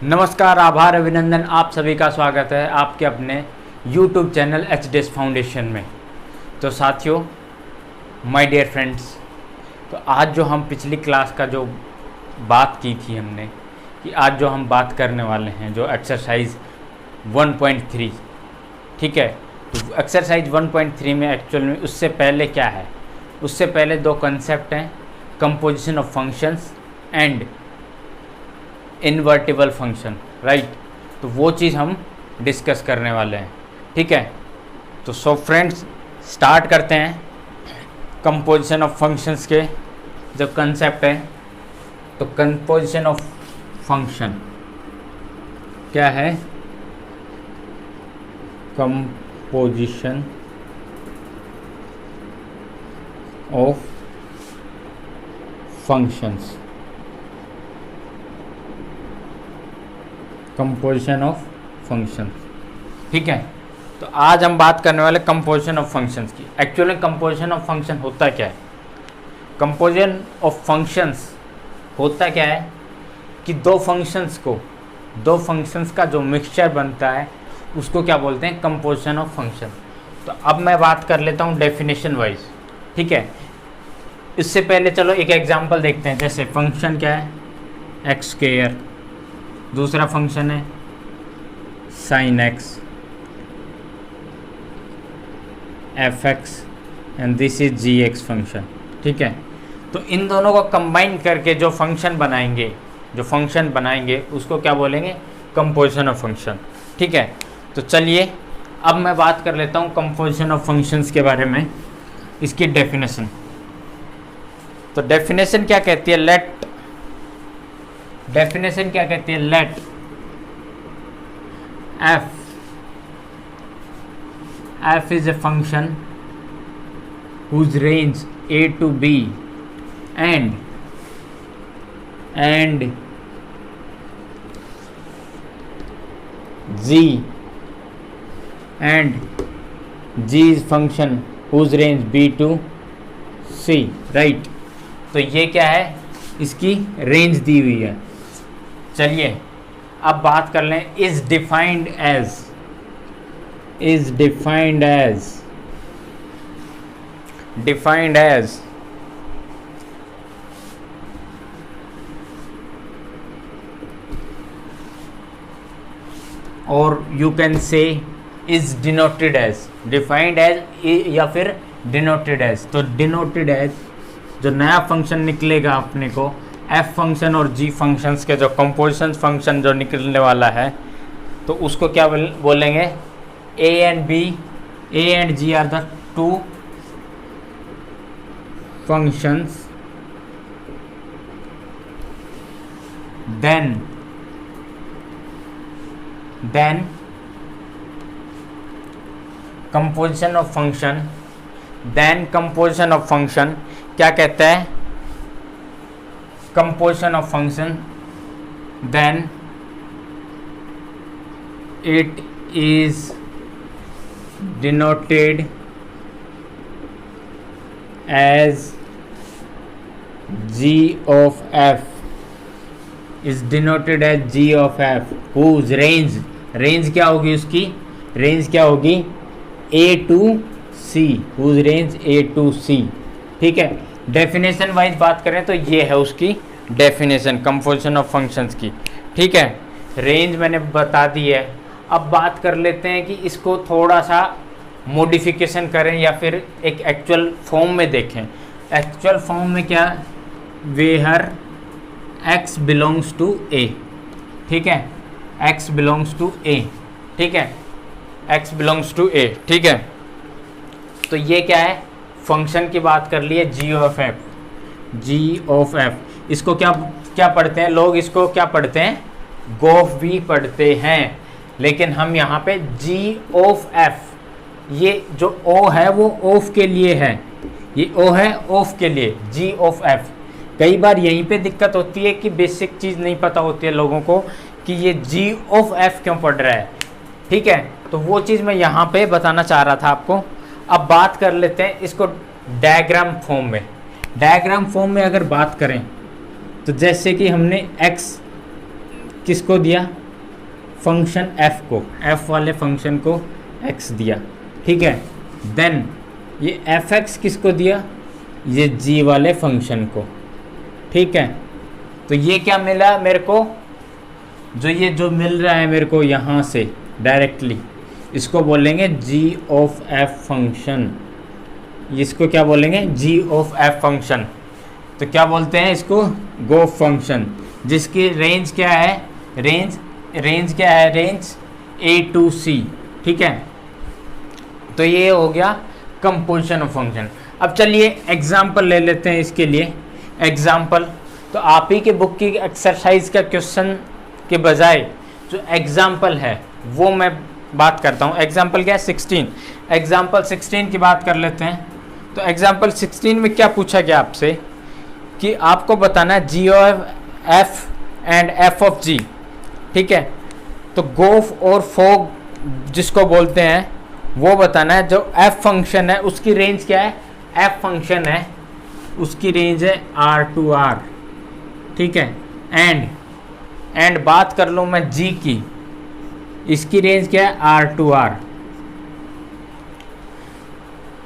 नमस्कार, आभार, अभिनंदन, आप सभी का स्वागत है आपके अपने YouTube चैनल HDS फाउंडेशन में। तो साथियों, माय डियर फ्रेंड्स, तो आज जो हम पिछली क्लास का जो बात की थी हमने कि आज जो हम बात करने वाले हैं जो एक्सरसाइज 1.3, ठीक है। तो एक्सरसाइज 1.3 में एक्चुअल में उससे पहले क्या है, उससे पहले दो कंसेप्ट हैं, composition of functions and invertible function, right. तो वो चीज़ हम डिस्कस करने वाले हैं, ठीक है। तो सो फ्रेंड्स, स्टार्ट करते हैं कंपोजिशन ऑफ फंक्शंस के जो कंसेप्ट है। तो कंपोजिशन ऑफ फंक्शन क्या है? Composition of functions, composition of functions, ठीक है। तो आज हम बात करने वाले कंपोजिशन ऑफ फंक्शंस की। एक्चुअली कंपोजिशन ऑफ फंक्शन होता क्या है? कंपोजिशन ऑफ फंक्शंस होता क्या है कि दो फंक्शंस का जो मिक्सचर बनता है उसको क्या बोलते हैं? Composition of function. तो अब मैं बात कर लेता हूँ डेफिनेशन वाइज, ठीक है। इससे पहले चलो एक एग्जांपल देखते हैं। जैसे फंक्शन क्या है? एक्स स्क्वायर, दूसरा फंक्शन है sine X, F X and this is G x function, ठीक है। तो इन दोनों को कंबाइन करके जो फंक्शन बनाएंगे उसको क्या बोलेंगे? कंपोजिशन ऑफ फंक्शन, ठीक है। तो चलिए अब मैं बात कर लेता हूँ कंपोजिशन ऑफ फंक्शंस के बारे में, इसकी डेफिनेशन। तो डेफिनेशन क्या कहती है? Let f is a function whose range a to b and g is function whose range b to c, right। तो ये क्या है? इसकी रेंज दी हुई है। चलिए अब बात कर लें इज डिफाइंड एज और you can say is denoted as, defined as या फिर डिनोटेड एज। तो डिनोटेड एज जो नया फंक्शन निकलेगा अपने को, एफ फंक्शन और जी फंक्शंस के जो कंपोजिशन फंक्शन जो निकलने वाला है, तो उसको क्या बोलेंगे? A and G are the two functions, then composition of function क्या कहता है? composition of function, then it is denoted as g of f, whose range क्या होगी? उसकी रेंज क्या होगी? a to c, whose range a to c, ठीक है। डेफिनेशन वाइज बात करें तो ये है उसकी डेफिनेशन कंपोजिशन ऑफ फंक्शंस की, ठीक है। रेंज मैंने बता दी है। अब बात कर लेते हैं कि इसको थोड़ा सा मॉडिफिकेशन करें या फिर एक एक्चुअल फॉर्म में देखें। एक्चुअल फॉर्म में क्या? Where x belongs to a, ठीक है। x बिलोंग्स टू a, ठीक है। x बिलोंग्स टू a, ठीक है। तो ये क्या है? फंक्शन की बात कर लिए जी ऑफ एफ। इसको क्या पढ़ते हैं लोग? इसको क्या पढ़ते हैं? गोफ भी पढ़ते हैं, लेकिन हम यहाँ पे जी ऑफ एफ, ये जो ओ है वो ऑफ के लिए है, ये ओ है ऑफ के लिए, जी ऑफ एफ। कई बार यहीं पे दिक्कत होती है कि बेसिक चीज़ नहीं पता होती है लोगों को कि ये जी ऑफ एफ क्यों पढ़ रहा है, ठीक है। तो वो चीज़ मैं यहाँ पे बताना चाह रहा था आपको। अब बात कर लेते हैं इसको डायग्राम फॉर्म में अगर बात करें तो जैसे कि हमने किसको दिया, फंक्शन f को, f वाले फंक्शन को x दिया, ठीक है। देन ये fx किसको दिया, ये g वाले फंक्शन को, ठीक है। तो ये क्या मिला मेरे को, जो मिल रहा है मेरे को यहाँ से डायरेक्टली, इसको बोलेंगे g ऑफ f फंक्शन, इसको क्या बोलेंगे, g ऑफ f फंक्शन। तो क्या बोलते हैं इसको, गोफ फंक्शन, जिसकी रेंज क्या है, रेंज क्या है, रेंज a to c, ठीक है। तो ये हो गया कंपोजिशन ऑफ फंक्शन। अब चलिए एग्जाम्पल ले लेते हैं इसके लिए। एग्जाम्पल तो आप ही के बुक की एक्सरसाइज का क्वेश्चन के बजाय जो एग्जाम्पल है वो मैं बात करता हूँ। एग्जाम्पल क्या है, 16। एग्जाम्पल 16 की बात कर लेते हैं। तो एग्जाम्पल 16 में क्या पूछा गया आपसे कि आपको बताना है g of f and f of g, ठीक है। तो गोफ और फोग जिसको बोलते हैं वो बताना है। जो f फंक्शन है उसकी रेंज क्या है, f फंक्शन है उसकी रेंज है r to r, ठीक है। एंड बात कर लूँ मैं g की, इसकी रेंज क्या है, r to r।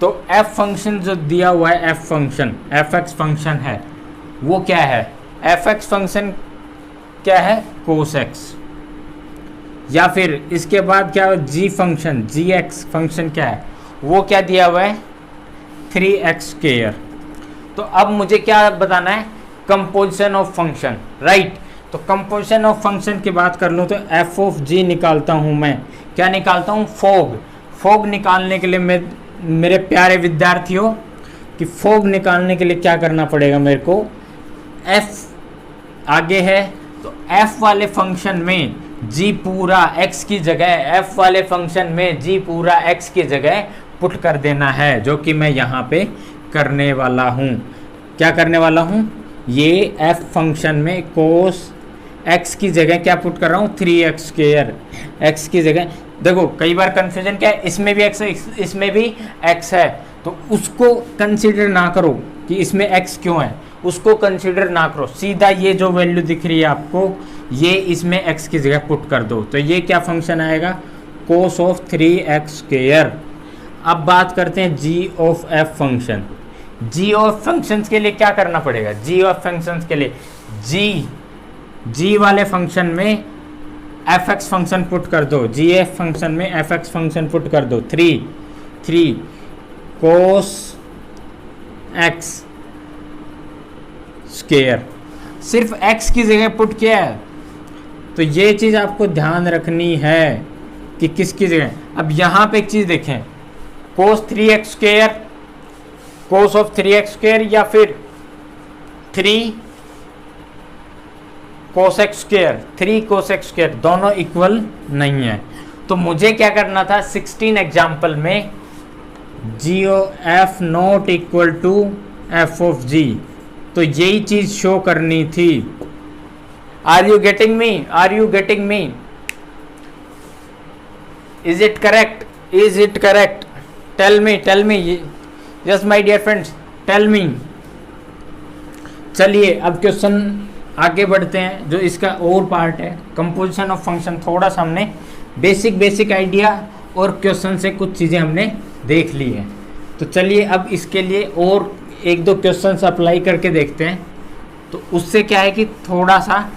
तो f फंक्शन जो दिया हुआ है, f फंक्शन fx फंक्शन है वो क्या है, fx फंक्शन क्या है, cos x। या फिर इसके बाद क्या है, g फंक्शन, gx फंक्शन क्या है, वो क्या दिया हुआ है, 3x²। तो अब मुझे क्या बताना है, कंपोजिशन ऑफ फंक्शन, राइट। तो कंपोजिशन ऑफ फंक्शन की बात कर लूँ तो f ऑफ g निकालता हूँ मैं, क्या निकालता हूँ, फोग निकालने के लिए मेरे प्यारे विद्यार्थियों कि फोग निकालने के लिए क्या करना पड़ेगा मेरे को, f आगे है तो f वाले फंक्शन में g पूरा x की जगह, f वाले फंक्शन में g पूरा x की जगह पुट कर देना है, जो कि मैं यहाँ पे करने वाला हूँ। क्या करने वाला हूँ, ये f फंक्शन में cos x की जगह क्या पुट कर रहा हूँ, 3x²। x की जगह देखो कई बार कंफ्यूजन क्या है, इसमें भी x है इसमें भी x है, तो उसको कंसीडर ना करो कि इसमें x क्यों है, उसको कंसीडर ना करो, सीधा ये जो वैल्यू दिख रही है आपको ये इसमें x की जगह पुट कर दो। तो ये क्या फंक्शन आएगा, cos ऑफ 3x²। अब बात करते हैं g of f function. g of functions के लिए क्या करना पड़ेगा, g ऑफ फंक्शंस के लिए g वाले फंक्शन में fx फंक्शन पुट कर दो, gf फंक्शन में fx फंक्शन पुट कर दो, 3 cos x²। सिर्फ x की जगह पुट किया है, तो ये चीज़ आपको ध्यान रखनी है कि किसकी जगह। अब यहाँ पे एक चीज़ देखें, cos 3x², cos of 3x² या फिर 3 cos x², 3 cos x², दोनों इक्वल नहीं है। तो मुझे क्या करना था, 16 एग्जाम्पल में g(f) not equal to f of g, तो यही चीज शो करनी थी। Are you getting me, are you getting me, is it correct, is it correct, tell me, yes my dear friends, tell me. चलिए अब question आगे बढ़ते हैं, जो इसका और पार्ट है कंपोजिशन ऑफ फंक्शन। थोड़ा सा हमने बेसिक आइडिया और क्वेश्चन से कुछ चीज़ें हमने देख ली हैं, तो चलिए अब इसके लिए और एक दो क्वेश्चंस अप्लाई करके देखते हैं। तो उससे क्या है कि थोड़ा सा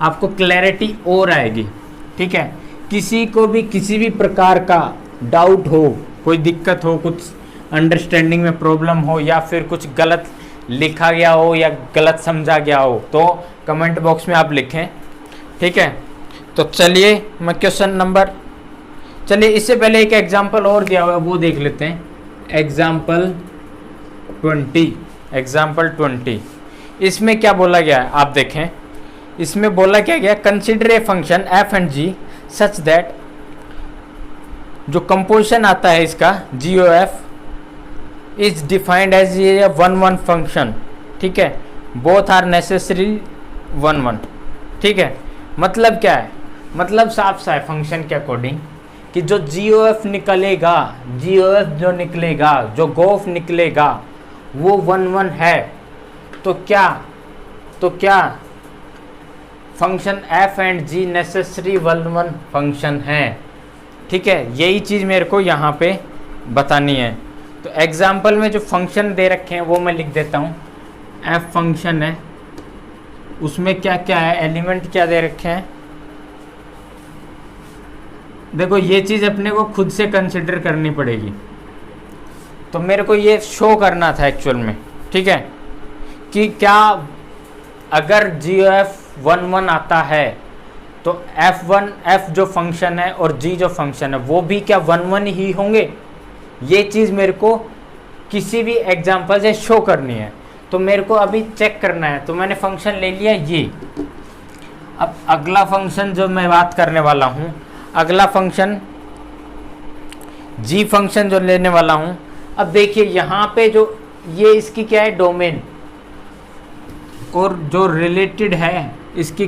आपको क्लैरिटी और आएगी, ठीक है। किसी को भी किसी भी प्रकार का डाउट हो, कोई दिक्कत हो, कुछ अंडरस्टैंडिंग में प्रॉब्लम हो, या फिर कुछ गलत लिखा गया हो या गलत समझा गया हो, तो कमेंट बॉक्स में आप लिखें, ठीक है। तो चलिए मैं क्वेश्चन नंबर, चलिए इससे पहले एक एग्जांपल और दिया हुआ है वो देख लेते हैं। एग्जांपल 20, इसमें क्या बोला गया है आप देखें। इसमें बोला क्या गया, consider a function f and g such that, जो कंपोजिशन आता है इसका g o f is defined as a 1 function, ठीक है, बोथ आर नेसेसरी 1, ठीक है। मतलब क्या है, मतलब साफ सा है फंक्शन के अकॉर्डिंग कि जो GOF निकलेगा, GOF जो निकलेगा, जो गोफ निकलेगा वो 1 है। तो क्या function f and g necessary one one function हैं। ठीक है, यही चीज़ मेरे को यहाँ पे बतानी है। तो एग्जाम्पल में जो फंक्शन दे रखे हैं वो मैं लिख देता हूँ। एफ फंक्शन है, उसमें क्या क्या है, एलिमेंट क्या दे रखे हैं। देखो ये चीज़ अपने को खुद से कंसिडर करनी पड़ेगी। तो मेरे को ये शो करना था एक्चुअल में, ठीक है, कि क्या अगर जी एफ वन वन आता है तो एफ जो फंक्शन है और जी जो फंक्शन है वो भी क्या वन वन ही होंगे। ये चीज़ मेरे को किसी भी एग्जांपल से शो करनी है। तो मेरे को अभी चेक करना है। तो मैंने फंक्शन ले लिया ये। अब अगला फंक्शन जो मैं बात करने वाला हूँ, अगला फंक्शन जी फंक्शन जो लेने वाला हूँ। अब देखिए यहाँ पे जो ये इसकी क्या है, डोमेन, और जो रिलेटेड है इसकी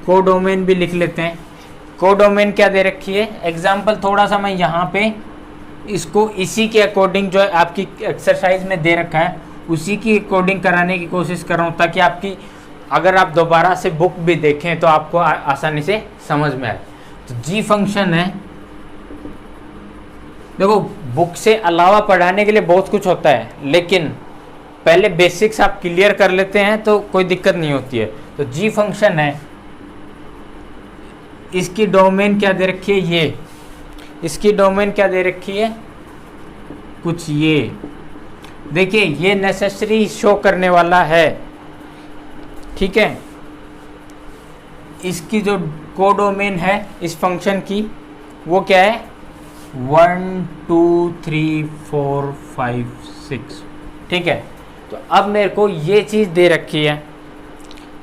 कोडोमेन भी लिख लेते हैं। कोडोमेन क्या दे रखी है, एग्जाम्पल थोड़ा सा मैं यहाँ पे इसको इसी के अकॉर्डिंग जो आपकी एक्सरसाइज में दे रखा है उसी की अकॉर्डिंग कराने की कोशिश कर रहा हूँ, ताकि आपकी अगर आप दोबारा से बुक भी देखें तो आपको आसानी से समझ में आए। तो जी फंक्शन है, देखो बुक से अलावा पढ़ाने के लिए बहुत कुछ होता है, लेकिन पहले बेसिक्स आप क्लियर कर लेते हैं तो कोई दिक्कत नहीं होती है। तो जी फंक्शन है, इसकी डोमेन क्या दे रखी है, ये इसकी डोमेन क्या दे रखी है, कुछ ये देखिए, ये नेसेसरी शो करने वाला है। ठीक है, इसकी जो कोडोमेन है इस फंक्शन की वो क्या है, 1 2 3 4 5 6। ठीक है, तो अब मेरे को ये चीज़ दे रखी है।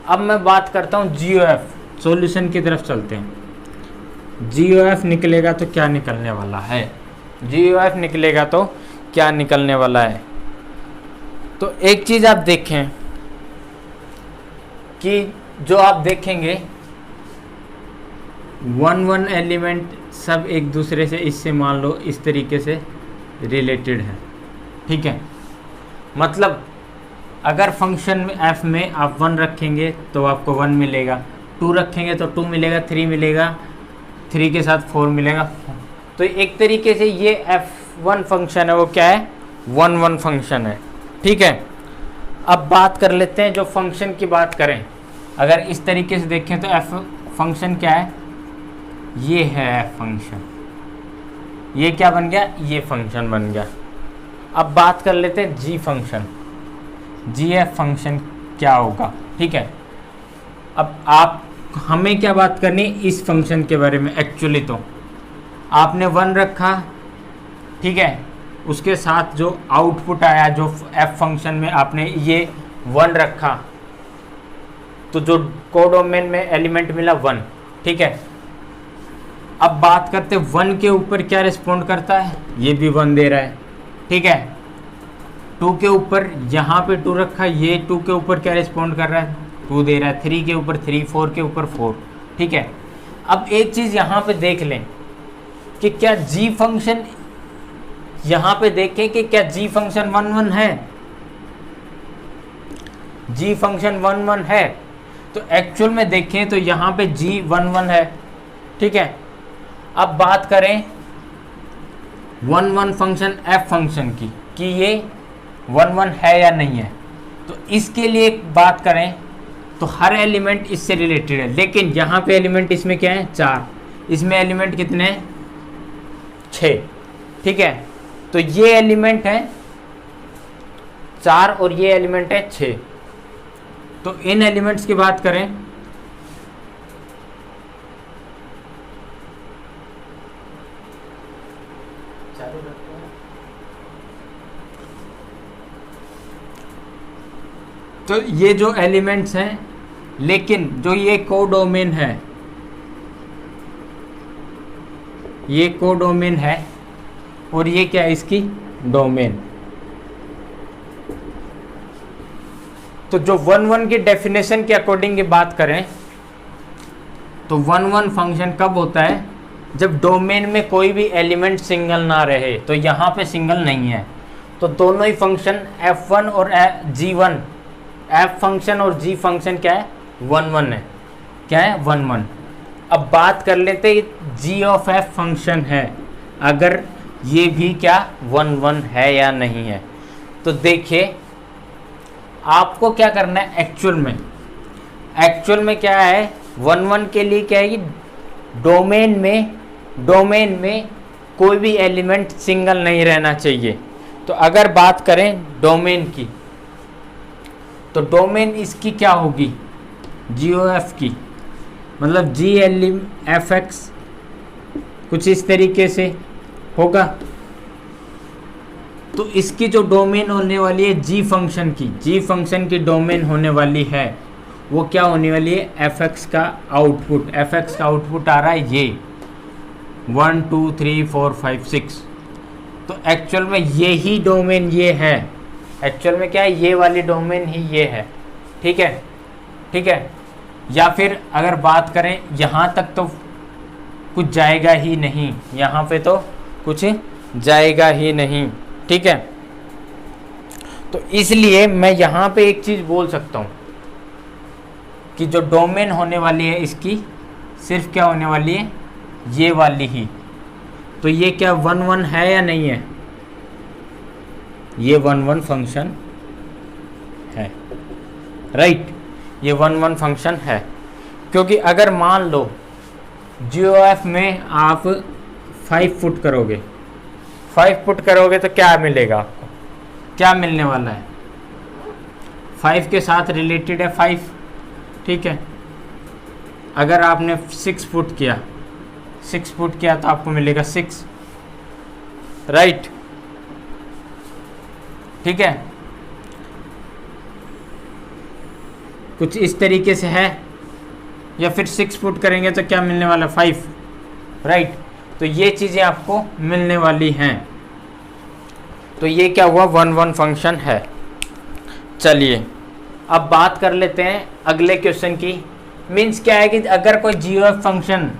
अब मैं बात करता हूँ GOF, सॉल्यूशन की तरफ चलते हैं। GOF निकलेगा तो क्या निकलने वाला है, GOF निकलेगा तो क्या निकलने वाला है। तो एक चीज़ आप देखें कि जो आप देखेंगे वन एलिमेंट सब एक दूसरे से, इससे मान लो इस तरीके से रिलेटेड है। ठीक है, मतलब अगर फंक्शन में एफ में आप 1 रखेंगे तो आपको 1 मिलेगा, 2 रखेंगे तो 2 मिलेगा, 3 मिलेगा, 3 के साथ 4 मिलेगा। तो एक तरीके से ये F1 फंक्शन है वो क्या है, 1 1 फंक्शन है। ठीक है, अब बात कर लेते हैं जो फंक्शन की बात करें। अगर इस तरीके से देखें तो एफ फंक्शन क्या है, ये है एफ फंक्शन, ये क्या बन गया, ये फंक्शन बन गया। अब बात कर लेते हैं जी फंक्शन, जी एफ फंक्शन क्या होगा। ठीक है, अब आप हमें क्या बात करनी इस फंक्शन के बारे में। एक्चुअली तो आपने 1 रखा, ठीक है, उसके साथ जो आउटपुट आया जो एफ फंक्शन में आपने ये 1 रखा, तो जो कोडोमेन में एलिमेंट मिला 1। ठीक है, अब बात करते 1 के ऊपर क्या रिस्पॉन्ड करता है, ये भी 1 दे रहा है। ठीक है, 2 के ऊपर यहाँ पे 2 रखा, ये 2 के ऊपर क्या रिस्पॉन्ड कर रहा है, 2 दे रहा है। 3 के ऊपर 3, 4 के ऊपर 4। ठीक है, अब एक चीज़ यहाँ पे देख लें कि क्या जी फंक्शन, यहाँ पे देखें कि क्या जी फंक्शन 1 1 है, जी फंक्शन 1 1 है। तो एक्चुअल में देखें तो यहाँ पे जी 1 1 है। ठीक है, अब बात करें 1 1 फंक्शन एफ फंक्शन की कि ये 1 1 है या नहीं है। तो इसके लिए बात करें तो हर एलिमेंट इससे रिलेटेड है, लेकिन यहाँ पे एलिमेंट इसमें क्या है, 4, इसमें एलिमेंट कितने हैं, 6। ठीक है, तो ये एलिमेंट है 4 और ये एलिमेंट है 6। तो इन एलिमेंट्स की बात करें तो ये जो एलिमेंट्स हैं, लेकिन जो ये कोडोमेन है, ये कोडोमेन है और ये क्या है, इसकी डोमेन। तो जो 1 1 की डेफिनेशन के अकॉर्डिंग की बात करें तो 1 1 फंक्शन कब होता है, जब डोमेन में कोई भी एलिमेंट सिंगल ना रहे। तो यहाँ पे सिंगल नहीं है, तो दोनों ही फंक्शन F1 और G1, एफ फंक्शन और जी फंक्शन क्या है, वन वन है, क्या है, वन वन। अब बात कर लेते जी ऑफ एफ फंक्शन है, अगर ये भी क्या वन वन है या नहीं है। तो देखिए आपको क्या करना है एक्चुअल में क्या है, वन वन के लिए क्या है कि डोमेन में कोई भी एलिमेंट सिंगल नहीं रहना चाहिए। तो अगर बात करें डोमेन की, तो डोमेन इसकी क्या होगी, जी ओ एफ की, मतलब जी एल एफ एक्स कुछ इस तरीके से होगा। तो इसकी जो डोमेन होने वाली है जी फंक्शन की डोमेन होने वाली है, वो क्या होने वाली है, एफ एक्स का आउटपुट आ रहा है ये 1 2 3 4 5 6। तो एक्चुअल में ये ही डोमेन ये है, एक्चुअल में क्या है, ये वाली डोमेन ही ये है। ठीक है। या फिर अगर बात करें यहाँ तक तो कुछ जाएगा ही नहीं, यहाँ पे तो कुछ जाएगा ही नहीं। ठीक है, तो इसलिए मैं यहाँ पे एक चीज़ बोल सकता हूँ कि जो डोमेन होने वाली है इसकी सिर्फ क्या होने वाली है, ये वाली ही। तो ये क्या वन वन है या नहीं है, ये वन वन फंक्शन है, राइट, ये वन वन फंक्शन है। क्योंकि अगर मान लो GOF में आप 5 पुट करोगे, 5 पुट करोगे तो क्या मिलेगा आपको, क्या मिलने वाला है, 5 के साथ रिलेटेड है 5। ठीक है, अगर आपने 6 पुट किया तो आपको मिलेगा 6, राइट। ठीक है, कुछ इस तरीके से है। या फिर 6 पुट करेंगे तो क्या मिलने वाला, 5, राइट। तो ये चीज़ें आपको मिलने वाली हैं। तो ये क्या हुआ, वन वन फंक्शन है। चलिए अब बात कर लेते हैं अगले क्वेश्चन की। मीन्स क्या है कि अगर कोई GOF फंक्शन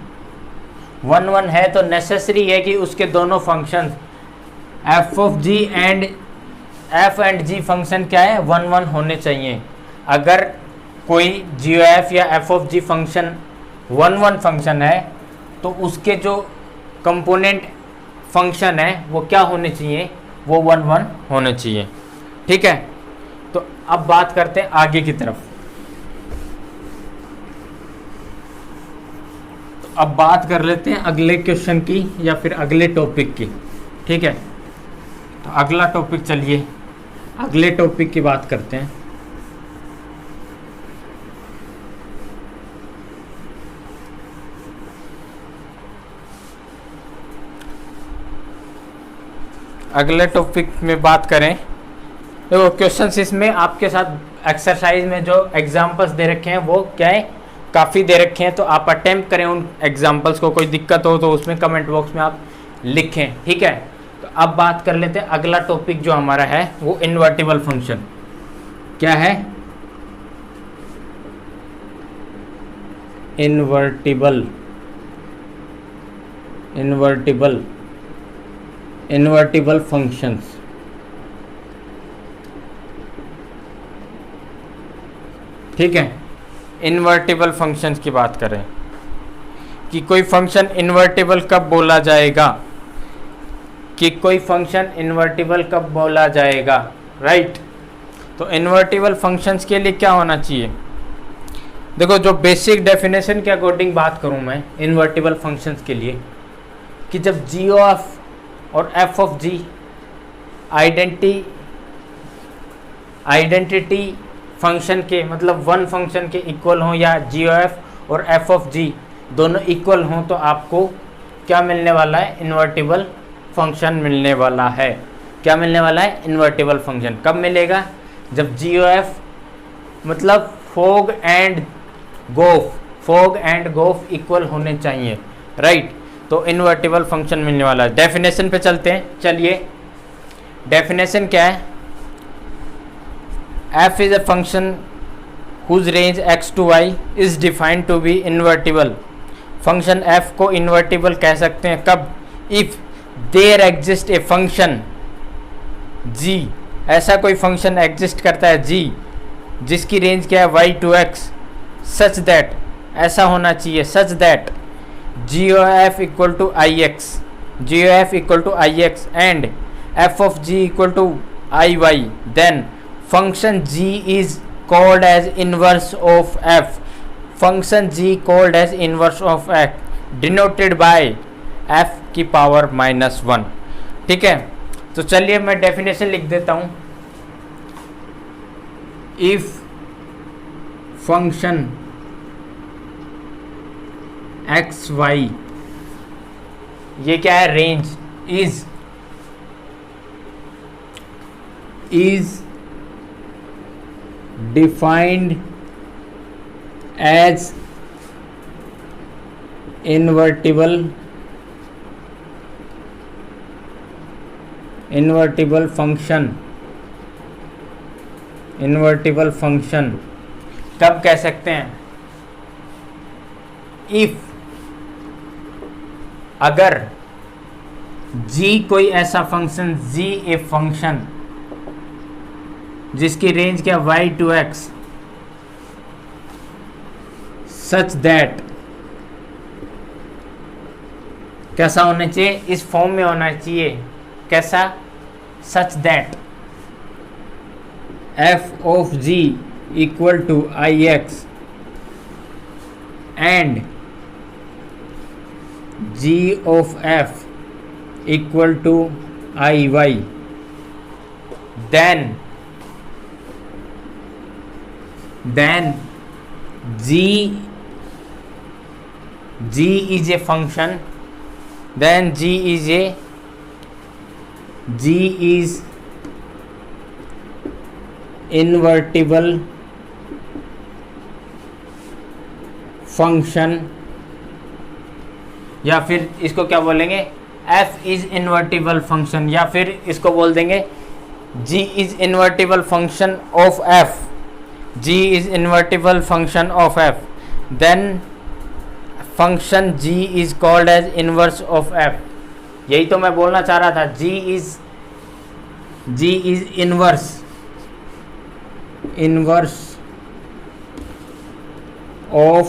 वन वन है तो नेसेसरी है कि उसके दोनों function f and g function क्या है, वन वन होने चाहिए। अगर कोई GOF या f(g) function one one function है तो उसके जो कंपोनेंट फंक्शन है वो क्या होने चाहिए, वो वन वन होने चाहिए। ठीक है, तो अब बात करते हैं आगे की तरफ। तो अब बात कर लेते हैं अगले क्वेश्चन की या फिर अगले टॉपिक की। ठीक है, तो अगला टॉपिक, चलिए अगले टॉपिक की बात करते हैं। अगले टॉपिक में बात करें, देखो क्वेश्चंस इसमें आपके साथ एक्सरसाइज में जो एग्जांपल्स दे रखे हैं वो क्या है, काफ़ी दे रखे हैं। तो आप अटेम्प्ट करें उन एग्जांपल्स को, कोई दिक्कत हो तो उसमें कमेंट बॉक्स में आप लिखें। ठीक है, तो अब बात कर लेते हैं अगला टॉपिक जो हमारा है वो इन्वर्टिबल फंक्शन। क्या है, इन्वर्टिबल फंक्शंस। ठीक है, इन्वर्टिबल फंक्शंस की बात करें कि कोई फंक्शन इन्वर्टिबल कब बोला जाएगा, राइट। तो इन्वर्टिबल फंक्शंस के लिए क्या होना चाहिए, देखो जो बेसिक डेफिनेशन के अकॉर्डिंग बात करूं मैं इन्वर्टिबल फंक्शंस के लिए, कि जब GOF और f(g) आइडेंटिटी फंक्शन के मतलब वन फंक्शन के इक्वल हों, या GOF और f(g) दोनों इक्वल हों, तो आपको क्या मिलने वाला है, इन्वर्टिबल फंक्शन मिलने वाला है। क्या मिलने वाला है, इन्वर्टिबल फंक्शन। कब मिलेगा, जब GOF मतलब फॉग एंड गोफ इक्वल होने चाहिए, राइट। तो इन्वर्टिबल फंक्शन मिलने वाला है। डेफिनेशन पे चलते हैं, चलिए डेफिनेशन क्या है, f is a function whose range x to y is defined to be invertible. Function f को इन्वर्टिबल कह सकते हैं कब, if there exist a function g, ऐसा कोई फंक्शन एग्जिस्ट करता है g जिसकी रेंज क्या है y to x, such that, ऐसा होना चाहिए, such that g o f equal to I x, g o f equal to I x and f of g equal to I y, then function g is called as inverse of f, function g called as inverse of f denoted by f की power -1। ठीक है, तो चलिए मैं definition लिख देता हूं। If function x Y, ये क्या है, range is defined as invertible function कब कह सकते हैं, इफ अगर g कोई ऐसा फंक्शन, g ए फंक्शन जिसकी रेंज क्या y to x, such that, कैसा होना चाहिए, इस फॉर्म में होना चाहिए, कैसा, such that f of g equal to I x and g of f equal to I y, then g is a function, then g is invertible function, या फिर इसको क्या बोलेंगे, f इज इन्वर्टिबल फंक्शन, या फिर इसको बोल देंगे g is invertible function of f, g is invertible function of f, then function g is called as inverse of f। यही तो मैं बोलना चाह रहा था, g is inverse of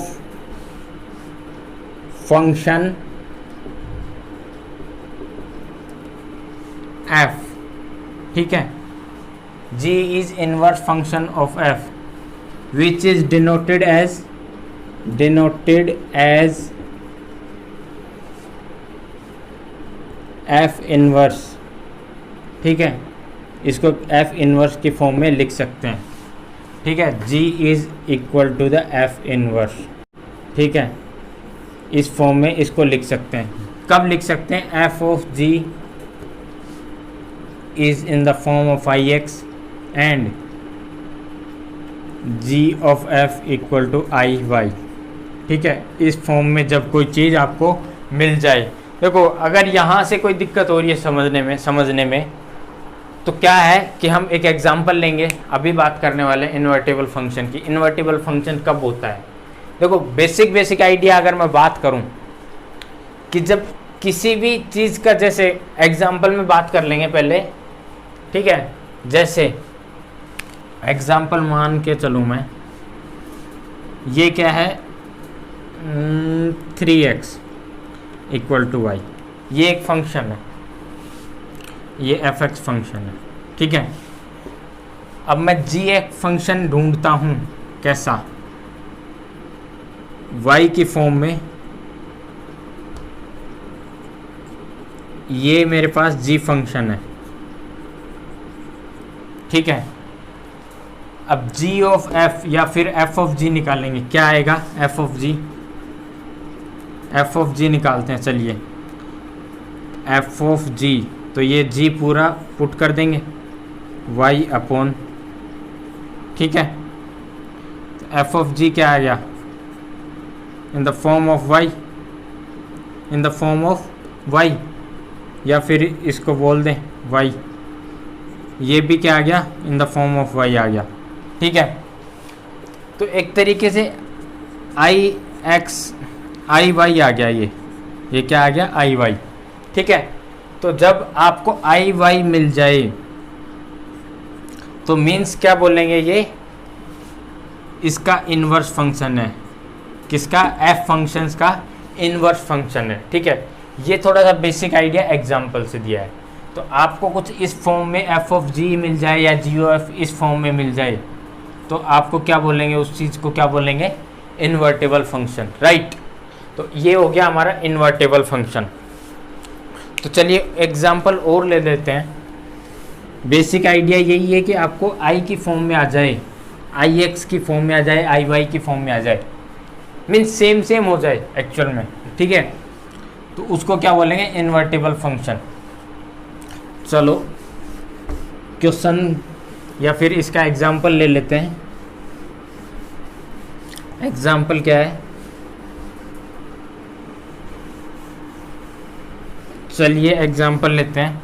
function f। ठीक है, g is inverse function of f which is denoted as f inverse. ठीक है, इसको f इनवर्स की फॉर्म में लिख सकते हैं। ठीक है, g is equal to the f inverse. ठीक है, इस फॉर्म में इसको लिख सकते हैं। कब लिख सकते हैं, f of g is in the form of I x and g of f equal to I y. ठीक है, इस फॉर्म में जब कोई चीज़ आपको मिल जाए, देखो अगर यहाँ से कोई दिक्कत हो रही है समझने में तो क्या है कि हम एक एग्जांपल लेंगे। अभी बात करने वाले हैं इन्वर्टिबल फंक्शन की। इन्वर्टिबल फंक्शन कब होता है, देखो बेसिक आइडिया अगर मैं बात करूं कि जब किसी भी चीज़ का, जैसे एग्जांपल में बात कर लेंगे पहले। ठीक है, जैसे एग्जांपल मान के चलूँ मैं, ये क्या है 3x इक्वल टू y, ये एक फंक्शन है, ये fx फंक्शन है। ठीक है, अब मैं g एक फंक्शन ढूंढता हूँ, कैसा, y की फॉर्म में, ये मेरे पास g फंक्शन है। ठीक है, अब g ऑफ f या फिर f ऑफ g निकालेंगे, क्या आएगा, f ऑफ g निकालते हैं। चलिए f ऑफ g, तो ये g पूरा पुट कर देंगे y अपॉन, ठीक है, तो f ऑफ g क्या आ गया, इन द फॉर्म ऑफ y, या फिर इसको बोल दें y, ये भी क्या आ गया, इन द फॉर्म ऑफ y आ गया। ठीक है, तो एक तरीके से आई वाई आ गया, ये क्या आ गया, आई वाई। ठीक है, तो जब आपको आई वाई मिल जाए तो मीन्स क्या बोलेंगे, ये इसका इन्वर्स फंक्शन है, किसका, एफ फंक्शंस का इन्वर्स फंक्शन है। ठीक है, ये थोड़ा सा बेसिक आइडिया एग्जांपल से दिया है। तो आपको कुछ इस फॉर्म में एफ ऑफ जी मिल जाए या जी ओ एफ इस फॉर्म में मिल जाए तो आपको क्या बोलेंगे, उस चीज़ को क्या बोलेंगे, इन्वर्टेबल फंक्शन, राइट। तो ये हो गया हमारा इन्वर्टेबल फंक्शन। तो चलिए एग्जांपल और ले लेते हैं। बेसिक आइडिया यही है कि आपको आई की फॉर्म में आ जाए, आई एक्स की फॉर्म में आ जाए, आई वाई की फॉर्म में आ जाए, मीन्स सेम हो जाए एक्चुअल में। ठीक है, तो उसको क्या बोलेंगे, इन्वर्टेबल फंक्शन। चलो क्वेश्चन या फिर इसका एग्जांपल ले लेते हैं। एग्जांपल क्या है, चलिए एग्जांपल लेते हैं।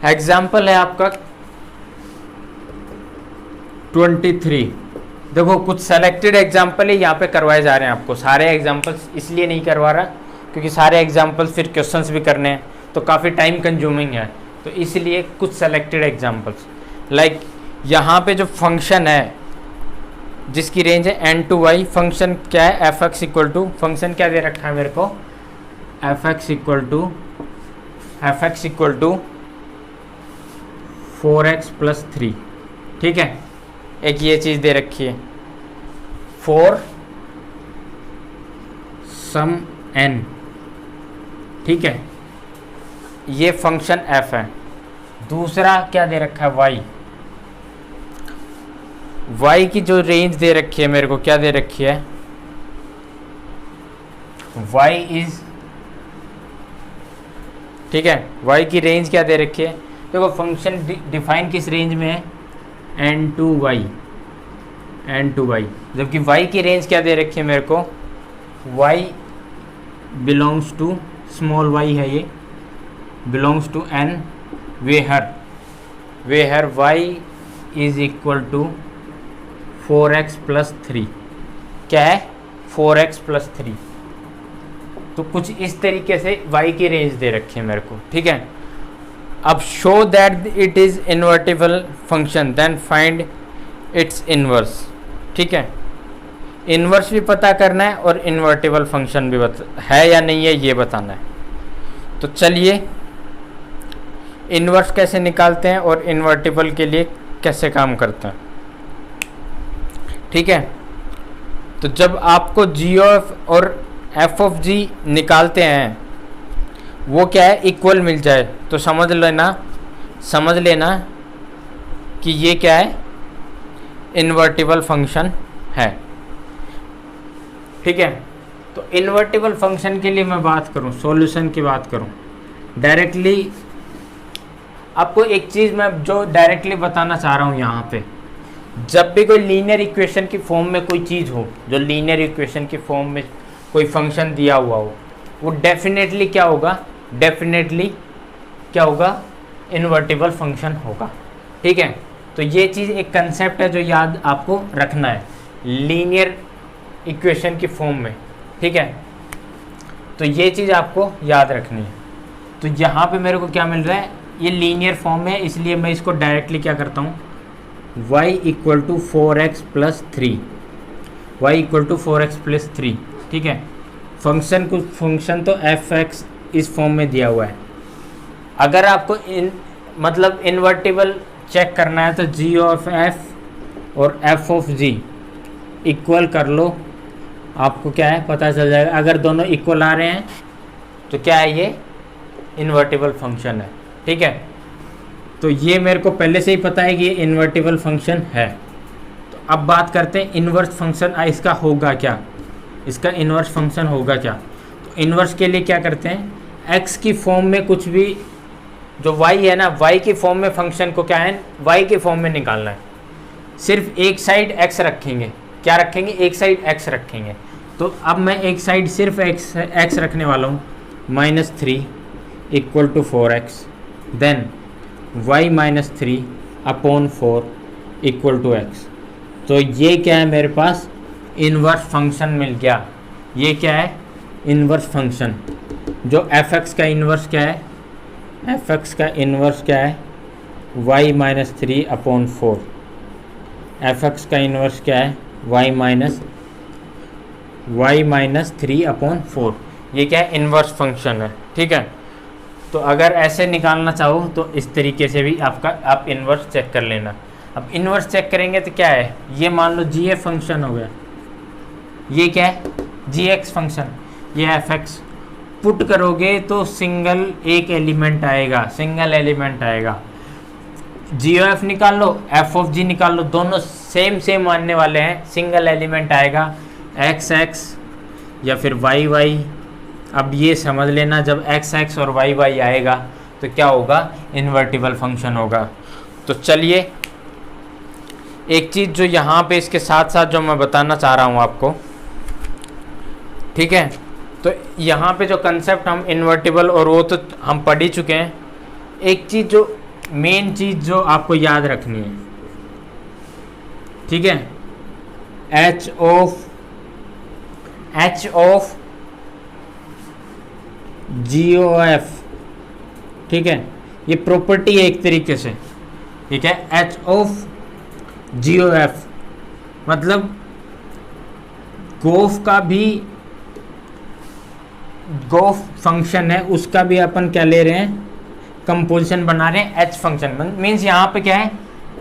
एग्जांपल है आपका 23। देखो कुछ सेलेक्टेड एग्जांपल ही यहाँ पे करवाए जा रहे हैं आपको, सारे एग्जांपल्स इसलिए नहीं करवा रहा क्योंकि सारे एग्जांपल्स फिर क्वेश्चंस भी करने हैं तो काफ़ी टाइम कंज्यूमिंग है, तो इसलिए कुछ सेलेक्टेड एग्जांपल्स। लाइक यहाँ पे जो फंक्शन है जिसकी रेंज है एन टू वाई, फंक्शन क्या है, f x equal to, function क्या दे रखा है मेरे को, F x equal to 4x + 3। ठीक है, एक ये चीज़ दे रखी है, 4 सम n। ठीक है, ये फंक्शन f है। दूसरा क्या दे रखा है, y की जो रेंज दे रखी है मेरे को, क्या दे रखी है, y इज, ठीक है, y की रेंज क्या दे रखी है, देखो फंक्शन डिफाइन किस रेंज में है, n to y, जबकि y की रेंज क्या दे रखी है मेरे को, y belongs to small y है, ये belongs to n, where y is equal to 4x + 3। क्या है, 4x + 3। तो कुछ इस तरीके से y की रेंज दे रखी है मेरे को। ठीक है, अब show that it is invertible function then find its inverse. ठीक है, इन्वर्स भी पता करना है और इन्वर्टेबल फंक्शन भी है या नहीं है ये बताना है। तो चलिए इन्वर्स कैसे निकालते हैं और इन्वर्टेबल के लिए कैसे काम करते हैं। ठीक है, तो जब आपको जी ऑफ और एफ ऑफ जी निकालते हैं वो क्या है, इक्वल मिल जाए तो समझ लेना कि ये क्या है, इन्वर्टेबल फंक्शन है। ठीक है, तो इन्वर्टेबल फंक्शन के लिए मैं बात करूं, सॉल्यूशन की बात करूं डायरेक्टली, आपको एक चीज़ मैं जो डायरेक्टली बताना चाह रहा हूं यहाँ पे, जब भी कोई लीनियर इक्वेशन की फॉर्म में कोई चीज़ हो, जो लीनियर इक्वेशन की फॉर्म में कोई फंक्शन दिया हुआ हो, वो डेफिनेटली क्या होगा, इन्वर्टेबल फंक्शन होगा। ठीक है, तो ये चीज़ एक कंसेप्ट है जो याद आपको रखना है लीनियर इक्वेशन की फॉर्म में। ठीक है, तो ये चीज़ आपको याद रखनी है। तो यहाँ पे मेरे को क्या मिल रहा है, ये लीनियर फॉर्म में, इसलिए मैं इसको डायरेक्टली क्या करता हूँ, y equal to 4x + 3, y equal to 4x + 3। ठीक है, फंक्शन तो एफ एक्स इस फॉर्म में दिया हुआ है। अगर आपको मतलब इन्वर्टेबल चेक करना है तो जी ऑफ एफ और एफ ऑफ जी इक्वल कर लो, आपको क्या है पता चल जाएगा। अगर दोनों इक्वल आ रहे हैं तो क्या है, ये इन्वर्टेबल फंक्शन है। ठीक है, तो ये मेरे को पहले से ही पता है कि ये इन्वर्टेबल फंक्शन है। तो अब बात करते हैं इन्वर्स फंक्शन इसका होगा क्या, इसका इन्वर्स फंक्शन होगा क्या। तो इन्वर्स के लिए क्या करते हैं, x की फॉर्म में कुछ भी, जो y है ना, y की फॉर्म में फंक्शन को क्या है, y की फॉर्म में निकालना है। सिर्फ एक साइड x रखेंगे, क्या रखेंगे, एक साइड x रखेंगे। तो अब मैं एक साइड सिर्फ x रखने वाला हूँ, -3 equal to 4x, then y -3/4 equal to x। तो ये क्या है, मेरे पास इन्वर्स फंक्शन मिल गया। ये क्या है, इन्वर्स फंक्शन। जो f(x) का इन्वर्स क्या है, f(x) का इन्वर्स क्या है, y -3/4। एफ एक्स का इन्वर्स क्या है, वाई माइनस 3/4। ये क्या है, इन्वर्स फंक्शन है, ठीक है। तो अगर ऐसे निकालना चाहो तो इस तरीके से भी आप इन्वर्स चेक कर लेना। अब इन्वर्स चेक करेंगे तो क्या है, ये मान लो जी एफ फंक्शन हो गया, ये क्या है जी एक्स फंक्शन, ये एफ एक्स। पुट करोगे तो सिंगल एक एलिमेंट आएगा, सिंगल एलिमेंट आएगा। जी ओ एफ निकाल लो, एफ ऑफ जी निकाल लो, दोनों सेम मानने वाले हैं, सिंगल एलिमेंट आएगा, एक्स एक्स या फिर वाई वाई। अब ये समझ लेना, जब एक्स एक्स और वाई वाई आएगा तो क्या होगा, इन्वर्टिबल फंक्शन होगा। तो चलिए एक चीज़ जो यहाँ पे इसके साथ साथ जो मैं बताना चाह रहा हूँ आपको, ठीक है। तो यहाँ पे जो कंसेप्ट हम इन्वर्टिबल और वो तो हम पढ़ ही चुके हैं। एक चीज़ जो मेन चीज़ जो आपको याद रखनी है, ठीक है, h of g o f, ठीक है, ये प्रॉपर्टी है एक तरीके से, ठीक है। H of g o f मतलब गोफ का भी, गोफ फंक्शन है उसका भी अपन क्या ले रहे हैं, कंपोजिशन बना रहे हैं एच फंक्शन। मीन्स यहाँ पे क्या है,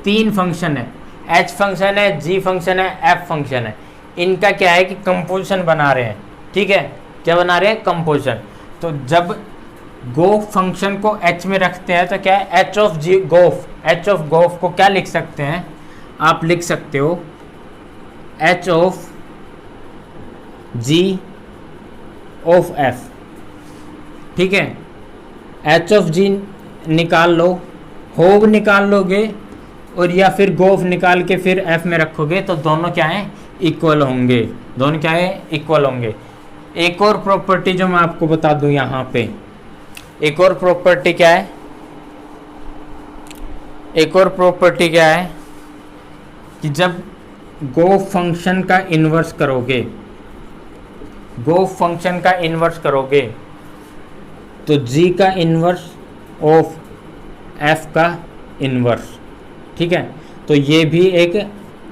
तीन फंक्शन है, एच फंक्शन है, जी फंक्शन है, एफ फंक्शन है। इनका क्या है कि कंपोजिशन बना रहे हैं, ठीक है। क्या बना रहे हैं, कंपोजिशन। तो जब गोफ फंक्शन को एच में रखते हैं तो क्या है, एच ऑफ जी गोफ, एच ऑफ गोफ को क्या लिख सकते हैं, आप लिख सकते हो h of g of f, ठीक है। एच ऑफ जी निकाल लो, होग निकाल लोगे और या फिर गोफ निकाल के फिर एफ में रखोगे तो दोनों क्या है, इक्वल होंगे, दोनों क्या है, इक्वल होंगे। एक और प्रॉपर्टी जो मैं आपको बता दूं यहाँ पे, एक और प्रॉपर्टी क्या है, एक और प्रॉपर्टी क्या है कि जब गोफ फंक्शन का इन्वर्स करोगे, गोफ फंक्शन का इन्वर्स करोगे तो जी का इन्वर्स ऑफ एफ का इन्वर्स, ठीक है। तो ये भी एक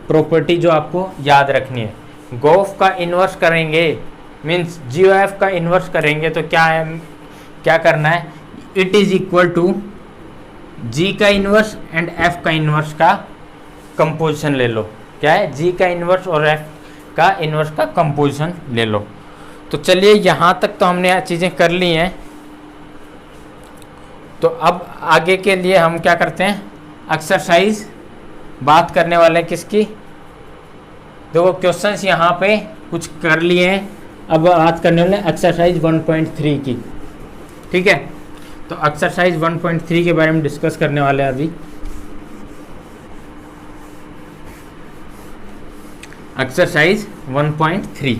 प्रॉपर्टी जो आपको याद रखनी है। गोफ का इन्वर्स करेंगे मीन्स जी ओ एफ का इन्वर्स करेंगे तो क्या है, क्या करना है, इट इज इक्वल टू जी का इन्वर्स एंड एफ का इन्वर्स का कंपोजिशन ले लो। क्या है, जी का इन्वर्स और एफ का इन्वर्स का कंपोजिशन ले लो। तो चलिए यहाँ तक तो हमने चीज़ें कर ली हैं। तो अब आगे के लिए हम क्या करते हैं, एक्सरसाइज बात करने वाले हैं किसकी, देखो क्वेश्चंस यहाँ पे कुछ कर लिए हैं, अब बात करने वाले एक्सरसाइज 1.3 की, ठीक है। तो एक्सरसाइज 1.3 के बारे में डिस्कस करने वाले हैं अभी। एक्सरसाइज 1.3,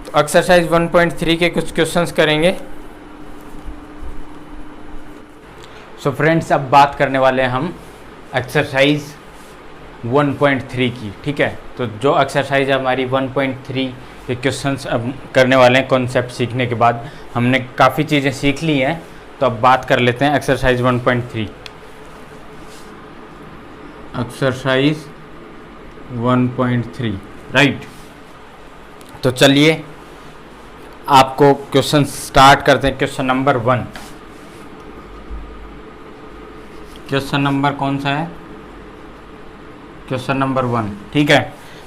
तो एक्सरसाइज 1.3 के कुछ क्वेश्चंस करेंगे। सो फ्रेंड्स अब बात करने वाले हैं हम एक्सरसाइज 1.3 की, ठीक है। तो जो एक्सरसाइज हमारी 1.3 के क्वेश्चंस अब करने वाले हैं, कॉन्सेप्ट सीखने के बाद हमने काफ़ी चीज़ें सीख ली हैं। तो अब बात कर लेते हैं एक्सरसाइज 1.3। Exercise 1.3 right. तो चलिए आपको क्वेश्चन स्टार्ट करते हैं। क्वेश्चन नंबर 1, क्वेश्चन नंबर कौन सा है, क्वेश्चन नंबर 1, ठीक है।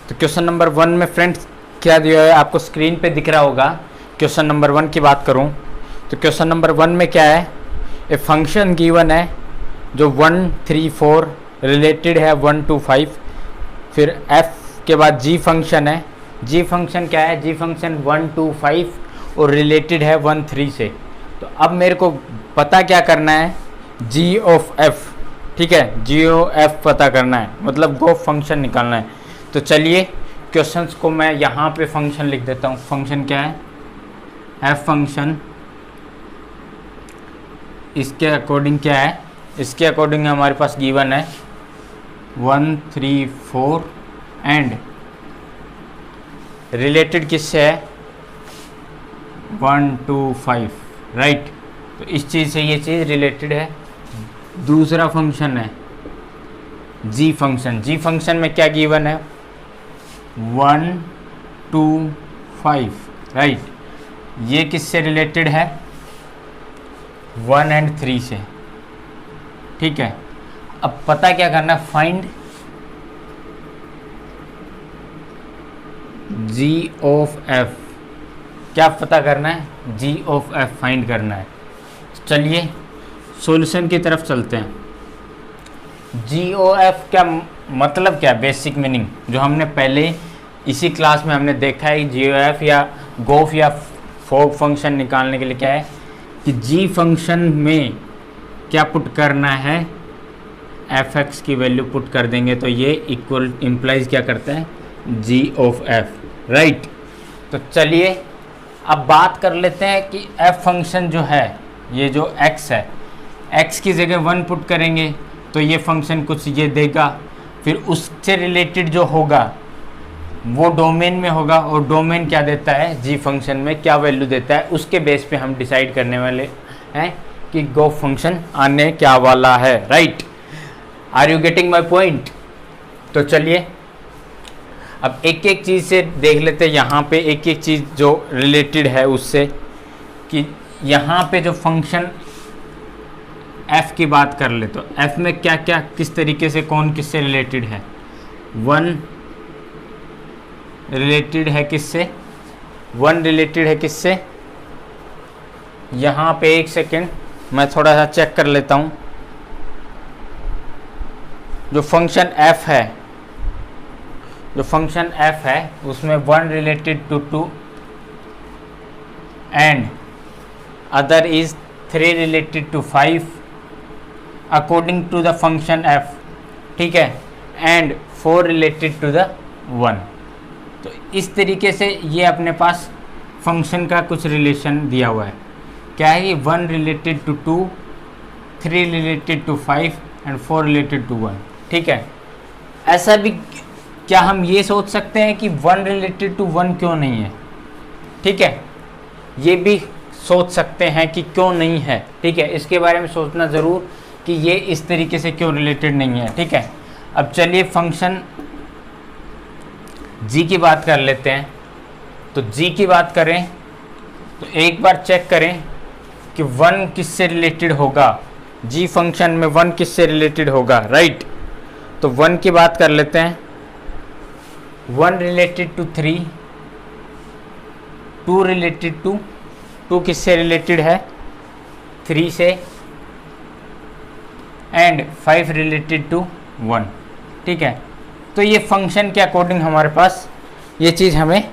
तो क्वेश्चन नंबर 1 में फ्रेंड्स क्या दिया है, आपको स्क्रीन पे दिख रहा होगा। क्वेश्चन नंबर 1 की बात करूं तो क्वेश्चन नंबर 1 में क्या है, ए फंक्शन गिवन है जो 1 3 4 रिलेटेड है 1 to 5, फिर f के बाद g फंक्शन है। g फंक्शन क्या है, g फंक्शन 1 to 5 और रिलेटेड है 1 3 से। तो अब मेरे को पता क्या करना है, g ऑफ f, ठीक है, g ऑफ f पता करना है, मतलब गोफ फंक्शन निकालना है। तो चलिए क्वेश्चंस को मैं यहाँ पे फंक्शन लिख देता हूँ। फंक्शन क्या है, f फंक्शन, इसके अकॉर्डिंग क्या है, इसके अकॉर्डिंग हमारे पास गिवन है 1 3 4 एंड रिलेटेड किससे है 1 to 5 राइट। तो इस चीज़ से ये चीज़ रिलेटेड है दूसरा फंक्शन है जी फंक्शन। जी फंक्शन में क्या गिवन है 1 2 5, राइट। ये किससे रिलेटेड है 1 और 3 से, ठीक है। अब पता क्या करना है, फाइंड जी ऑफ एफ। क्या पता करना है, जी ऑफ एफ फाइंड करना है। चलिए सॉल्यूशन की तरफ चलते हैं। जी ओ एफ क्या मतलब, क्या बेसिक मीनिंग जो हमने पहले इसी क्लास में हमने देखा है। जी ओ एफ या गोफ या फोक फंक्शन निकालने के लिए क्या है कि जी फंक्शन में क्या पुट करना है, एफ एक्स की वैल्यू पुट कर देंगे तो ये इक्वल इम्प्लाइज क्या करता है जी ऑफ एफ, राइट। तो चलिए अब बात कर लेते हैं कि एफ फंक्शन जो है, ये जो एक्स है, एक्स की जगह 1 पुट करेंगे तो ये फंक्शन कुछ ये देगा। फिर उससे रिलेटेड जो होगा वो डोमेन में होगा, और डोमेन क्या देता है जी फंक्शन में क्या वैल्यू देता है, उसके बेस पे हम डिसाइड करने वाले हैं कि गो फंक्शन आने क्या वाला है, right. Are you getting my point. तो चलिए अब एक एक चीज़ से देख लेते हैं, यहाँ पे एक एक चीज़ जो रिलेटेड है उससे, कि यहाँ पे जो फंक्शन f की बात कर ले तो f में क्या क्या किस तरीके से कौन किससे रिलेटेड है। 1 रिलेटेड है किससे, 1 रिलेटेड है किससे, यहाँ पे एक सेकेंड मैं थोड़ा सा चेक कर लेता हूँ। जो फंक्शन f है, जो फंक्शन f है उसमें 1 related to 2 and other is 3 related to 5 according to the function f, ठीक है, एंड 4 रिलेटेड टू द 1। तो इस तरीके से ये अपने पास फंक्शन का कुछ रिलेशन दिया हुआ है। क्या है कि 1 related to 2, 3 related to 5 and 4 related to 1, ठीक है। ऐसा भी क्या हम ये सोच सकते हैं कि 1 रिलेटेड टू 1 क्यों नहीं है, ठीक है, ये भी सोच सकते हैं कि क्यों नहीं है, ठीक है। इसके बारे में सोचना ज़रूर कि ये इस तरीके से क्यों रिलेटेड नहीं है, ठीक है। अब चलिए फंक्शन g की बात कर लेते हैं। तो g की बात करें तो एक बार चेक करें कि 1 किससे रिलेटेड होगा, g फंक्शन में 1 किससे रिलेटेड होगा, राइट। तो 1 की बात कर लेते हैं, 1 रिलेटेड टू 3, 2 रिलेटेड टू 2 किससे रिलेटेड है 3 से, एंड 5 रिलेटेड टू 1, ठीक है। तो ये फंक्शन के अकॉर्डिंग हमारे पास ये चीज़ हमें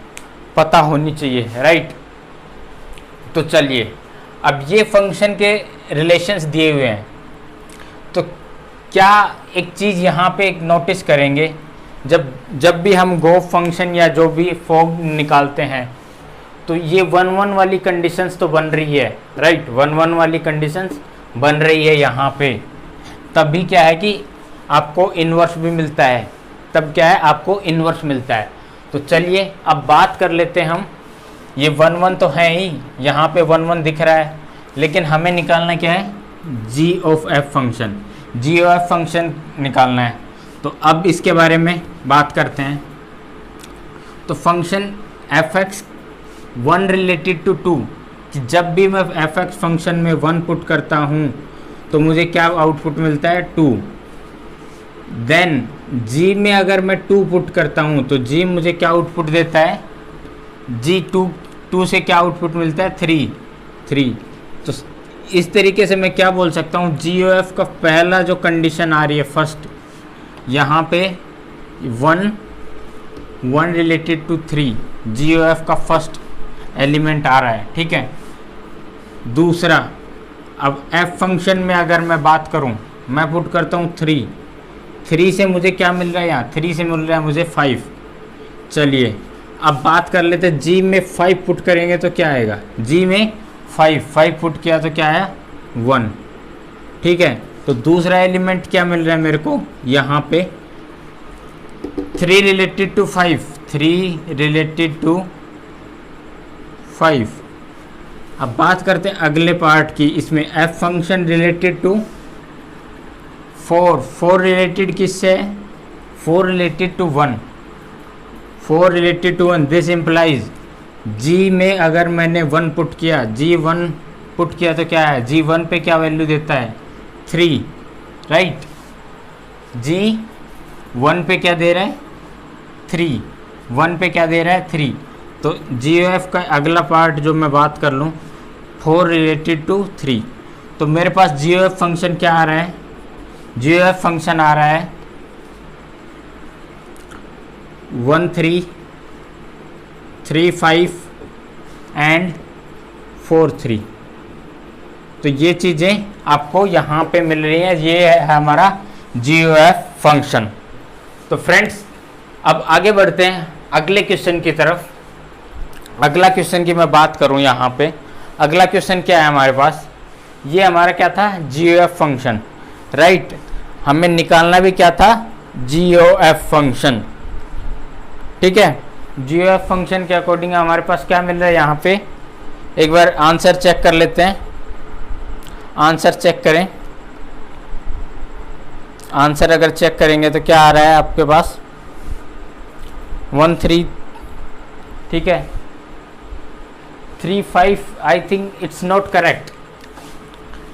पता होनी चाहिए, राइट। तो चलिए अब ये फंक्शन के रिलेशंस दिए हुए हैं, तो क्या एक चीज़ यहाँ पे एक नोटिस करेंगे, जब भी हम गो फंक्शन या जो भी फॉग निकालते हैं तो ये 1 1 वाली कंडीशंस तो बन रही है, राइट। 1 1 वाली कंडीशंस बन रही है यहाँ पे, तब भी क्या है कि आपको इन्वर्स भी मिलता है, तब क्या है आपको इन्वर्स मिलता है। तो चलिए अब बात कर लेते हैं हम, ये 1 1 तो है ही, यहाँ पे 1 1 दिख रहा है, लेकिन हमें निकालना क्या है g of f function, g of f function निकालना है। तो अब इसके बारे में बात करते हैं। तो function f x 1 related to 2, कि जब भी मैं एफ एक्स फंक्शन में 1 पुट करता हूँ तो मुझे क्या आउटपुट मिलता है 2। देन जी में अगर मैं 2 पुट करता हूँ तो जी मुझे क्या आउटपुट देता है, जी 2 से क्या आउटपुट मिलता है 3। तो इस तरीके से मैं क्या बोल सकता हूँ, जी ओ एफ का पहला जो कंडीशन आ रही है फर्स्ट, यहाँ पे 1 related to 3, g o f का फर्स्ट एलिमेंट आ रहा है, ठीक है। दूसरा, अब एफ फंक्शन में अगर मैं बात करूं, मैं पुट करता हूं 3 से मुझे क्या मिल रहा है, यहाँ 3 से मिल रहा है मुझे 5। चलिए अब बात कर लेते हैं, जी में 5 पुट करेंगे तो क्या आएगा, जी में 5 पुट किया तो क्या आया 1, ठीक है। तो दूसरा एलिमेंट क्या मिल रहा है मेरे को, यहाँ पे 3 रिलेटेड टू 5 रिलेटेड टू 5। अब बात करते हैं अगले पार्ट की, इसमें f function related to 4 related किससे है? 4 related to 1, 4 related to 1। This implies g में अगर मैंने 1 पुट किया, जी 1 पुट किया तो क्या है? जी 1 पे क्या वैल्यू देता है? 3, राइट। जी 1 पे क्या दे रहा है? 3, 1 पे क्या दे रहा है? 3। तो जी एफ का अगला पार्ट जो मैं बात कर लूँ 4 रिलेटेड टू 3, तो मेरे पास जी एफ फंक्शन क्या आ रहा है? जी एफ फंक्शन आ रहा है 1 3 3 5 एंड 4 3। तो ये चीज़ें आपको यहाँ पे मिल रही हैं, ये है हमारा जी एफ फंक्शन। तो फ्रेंड्स अब आगे बढ़ते हैं अगले क्वेश्चन की तरफ। अगला क्वेश्चन की मैं बात करूं यहाँ पे, अगला क्वेश्चन क्या है हमारे पास? ये हमारा क्या था? जीओएफ फंक्शन, राइट। हमें निकालना भी क्या था? जीओएफ फंक्शन, ठीक है। जीओएफ फंक्शन के अकॉर्डिंग हमारे पास क्या मिल रहा है यहाँ पे? एक बार आंसर चेक कर लेते हैं। आंसर चेक करें। आंसर अगर चेक करेंगे तो क्या आ रहा है आपके पास? 1 3, ठीक है। 3 5 I think it's not correct.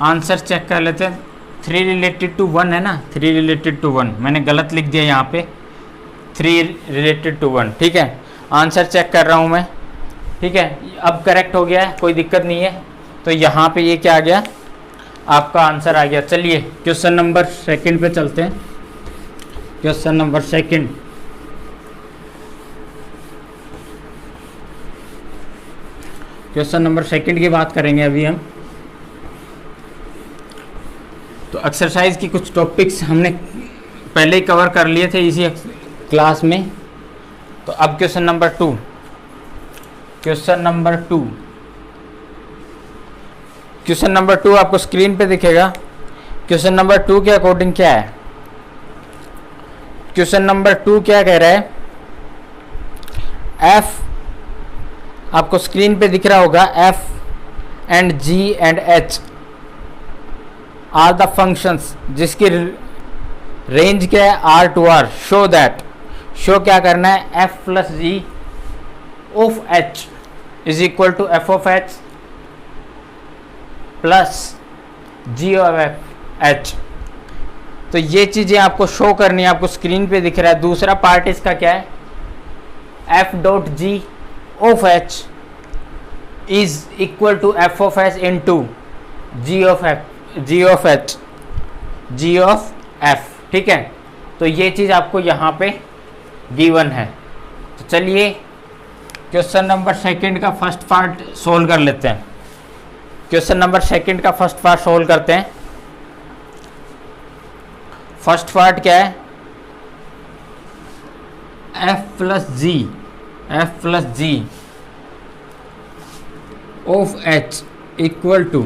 Answer check कर लेते हैं। 3 रिलेटेड टू 1 है ना, 3 रिलेटेड टू 1 मैंने गलत लिख दिया यहाँ पे, 3 रिलेटेड टू 1, ठीक है। आंसर चेक कर रहा हूँ मैं, ठीक है। अब करेक्ट हो गया है, कोई दिक्कत नहीं है। तो यहाँ पे ये क्या आ गया? आपका आंसर आ गया। चलिए क्वेश्चन नंबर 2 पे चलते हैं। क्वेश्चन नंबर 2, क्वेश्चन नंबर 2 की बात करेंगे अभी हम। तो एक्सरसाइज की कुछ टॉपिक्स हमने पहले ही कवर कर लिए थे इसी क्लास में। तो अब question number 2, question number 2, question number 2 आपको स्क्रीन पे दिखेगा। क्वेश्चन नंबर 2 के अकॉर्डिंग क्या है? क्वेश्चन नंबर 2 क्या कह रहा है? एफ, आपको स्क्रीन पे दिख रहा होगा, f and g and h are the functions जिसकी रेंज क्या है? R to R. Show that, show क्या करना है? F plus g of h is equal to f of h plus g of f h. तो ये चीज़ें आपको शो करनी है, आपको स्क्रीन पे दिख रहा है। दूसरा पार्ट इसका क्या है? F dot g of h is equal to f of h into g of f, g of h, g of f, ठीक है। तो ये चीज़ आपको यहाँ पे गिवन है। तो चलिए क्वेश्चन नंबर 2 का फर्स्ट पार्ट सोल्व कर लेते हैं। क्वेश्चन नंबर 2 का फर्स्ट पार्ट सोल्व करते हैं। फर्स्ट पार्ट क्या है? F plus g, f plus g of h equal to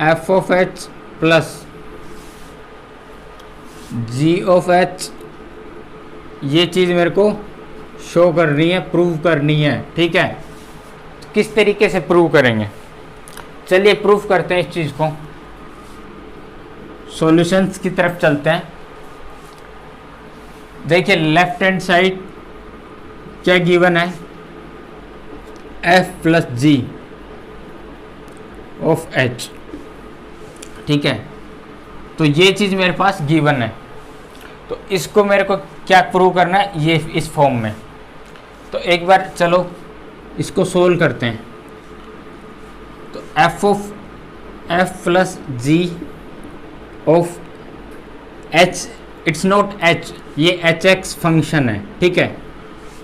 f of h plus g of h. ये चीज़ मेरे को शो करनी है, प्रूव करनी है, ठीक है। तो किस तरीके से प्रूव करेंगे? चलिए प्रूव करते हैं इस चीज़ को। सॉल्यूशंस की तरफ चलते हैं। देखिए लेफ्ट हैंड साइड क्या गिवन है? F plus g of h, ठीक है। तो ये चीज़ मेरे पास गिवन है। तो इसको मेरे को क्या प्रूव करना है? ये इस फॉर्म में। तो एक बार चलो इसको सोल्व करते हैं। तो f of f plus g of h, it's not h, ये एच एक्स फंक्शन है, ठीक है।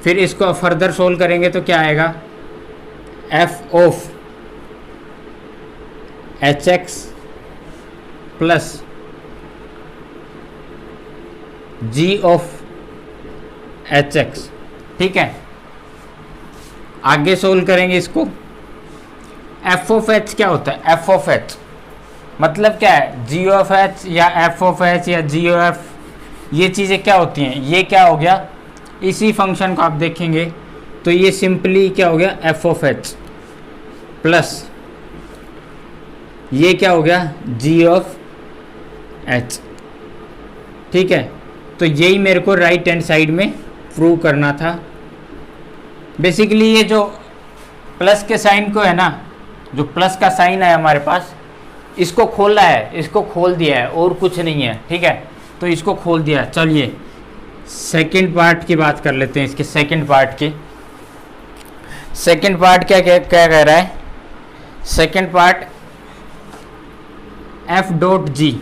फिर इसको फर्दर सोल्व करेंगे तो क्या आएगा? F of h x plus g of h x, ठीक है। आगे सोल्व करेंगे इसको। एफ ऑफ एच क्या होता है? एफ ऑफ एच मतलब क्या है? जी ऑफ एच या एफ ऑफ एच या जी ओ एफ, ये चीज़ें क्या होती हैं? ये क्या हो गया? इसी फंक्शन को आप देखेंगे तो ये सिंपली क्या हो गया? एफ ऑफ एच प्लस ये क्या हो गया, जी ऑफ एच। ठीक है, तो यही मेरे को राइट हैंड साइड में प्रूव करना था। बेसिकली ये जो प्लस के साइन को है ना, जो प्लस का साइन है हमारे पास, इसको खोलना है, इसको खोल दिया है और कुछ नहीं है। ठीक है, तो इसको खोल दिया। चलिए सेकंड पार्ट की बात कर लेते हैं, इसके सेकंड पार्ट की। सेकंड पार्ट क्या क्या क्या कह रहा है? Second part f dot g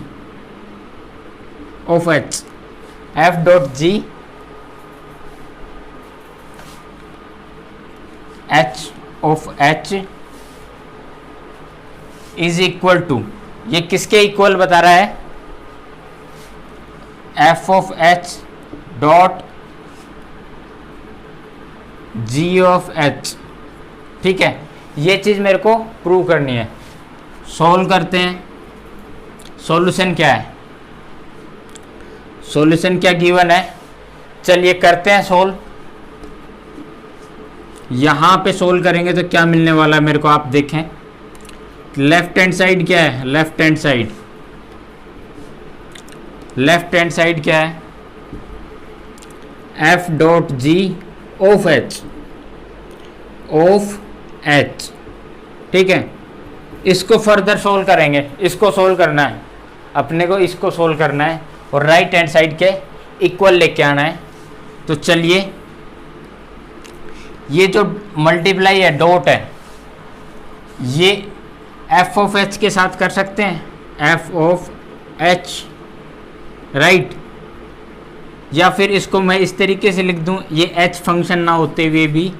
of h, f dot g h of h is equal to, ये किसके इक्वल बता रहा है? F of h dot g of h. ठीक है, ये चीज़ मेरे को प्रूव करनी है। सॉल्व करते हैं। सॉल्यूशन क्या है? सॉल्यूशन क्या गिवन है? चलिए करते हैं सोल्व। यहाँ पे सोल्व करेंगे तो क्या मिलने वाला है मेरे को, आप देखें। लेफ्ट हैंड साइड क्या है? Left hand side, left hand side क्या है? F dot g of H, of h. ठीक है, इसको फर्दर सोल्व करेंगे। इसको सोल्व करना है अपने को, इसको सोल्व करना है और राइट हैंड साइड के इक्वल लेके आना है। तो चलिए, ये जो मल्टीप्लाई है, डॉट है, ये एफ ऑफ एच के साथ कर सकते हैं, एफ ऑफ एच, राइट। या फिर इसको मैं इस तरीके से लिख दूं, ये एच फंक्शन ना होते हुए भी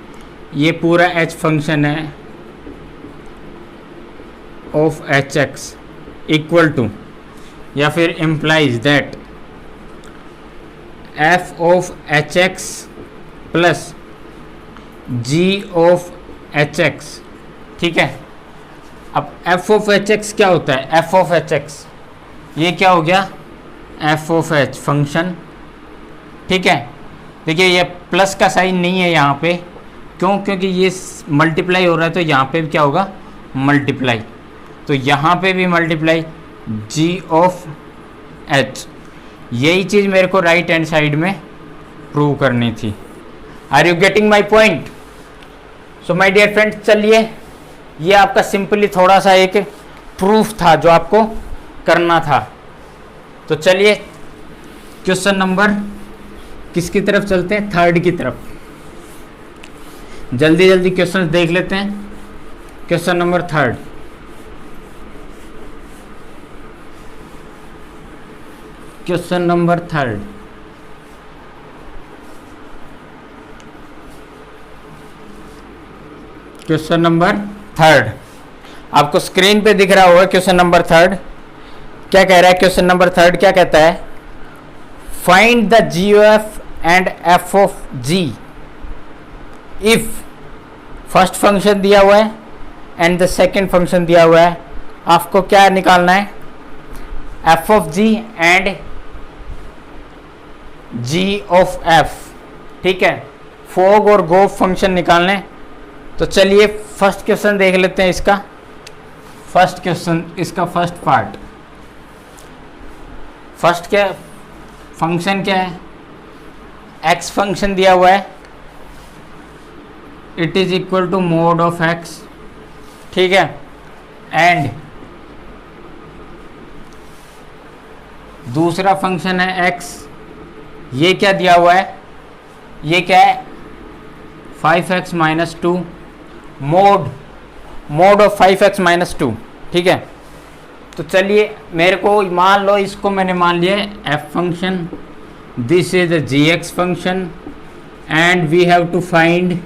ये पूरा एच फंक्शन है of h x equal to, या फिर implies that f of h x plus g of h x. ठीक है, अब एफ ऑफ एच एक्स क्या होता है? एफ ऑफ एच एक्स ये क्या हो गया? F of H function. ठीक है, देखिए ये प्लस का साइन नहीं है यहाँ पे, क्यों? क्योंकि ये मल्टीप्लाई हो रहा है, तो यहाँ पे भी क्या होगा? मल्टीप्लाई। तो यहाँ पे भी मल्टीप्लाई, जी ऑफ एच। यही चीज़ मेरे को राइट हैंड साइड में प्रूव करनी थी। Are you getting my point? So my dear friends, चलिए, ये आपका सिंपली थोड़ा सा एक प्रूफ था जो आपको करना था। तो चलिए क्वेश्चन नंबर किसकी तरफ चलते हैं? थर्ड की तरफ। जल्दी जल्दी क्वेश्चन देख लेते हैं। Question number third, question number third, question number third आपको स्क्रीन पे दिख रहा होगा। क्वेश्चन नंबर थर्ड क्या कह रहा है? क्वेश्चन नंबर थर्ड क्या कहता है? Find the g f and f of g if first function दिया हुआ है एंड द सेकेंड फंक्शन दिया हुआ है। आपको क्या निकालना है? F of g and g of f. ठीक है, फोग और गोफ फंक्शन निकालने। तो चलिए फर्स्ट क्वेश्चन देख लेते हैं इसका। फर्स्ट क्वेश्चन, इसका फर्स्ट पार्ट। फर्स्ट क्या फंक्शन क्या है? एक्स फंक्शन दिया हुआ है, it is equal to mod of x. ठीक है, एंड दूसरा फंक्शन है एक्स, ये क्या दिया हुआ है? ये क्या है? 5x minus 2, mode of 5x minus 2। ठीक है, तो चलिए मेरे को मान लो, इसको मैंने मान लिया f function, this is the g x function, and we have to find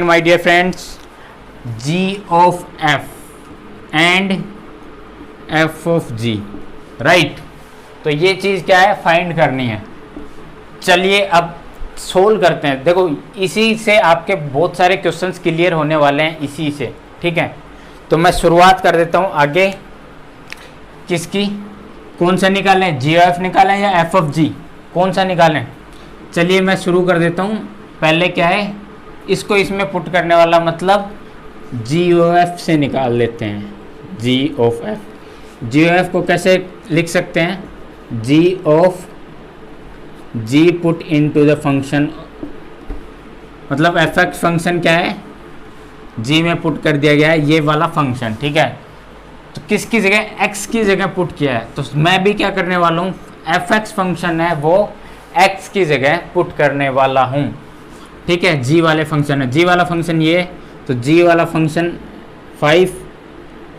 my dear friends g of f and f of g, right. तो ये चीज़ क्या है? फाइंड करनी है। चलिए अब सोल्व करते हैं। देखो, इसी से आपके बहुत सारे क्वेश्चंस क्लियर होने वाले हैं, इसी से। ठीक है, तो मैं शुरुआत कर देता हूँ आगे। किसकी? कौन सा निकालें? जी एफ निकालें या एफ ऑफ जी? कौन सा निकालें? चलिए मैं शुरू कर देता हूँ। पहले क्या है, इसको इसमें पुट करने वाला, मतलब जी ओ एफ से निकाल लेते हैं। G of f. G of f को कैसे लिख सकते हैं? G of g put into the function, मतलब एफ एक्स फंक्शन क्या है, जी में पुट कर दिया गया है ये वाला फंक्शन, ठीक है। तो किसकी जगह? एक्स की जगह पुट किया है, तो मैं भी क्या करने वाला हूँ, एफ एक्स फंक्शन है वो एक्स की जगह पुट करने वाला हूँ, ठीक है। जी वाले फंक्शन है, जी वाला फंक्शन ये, तो जी वाला फंक्शन 5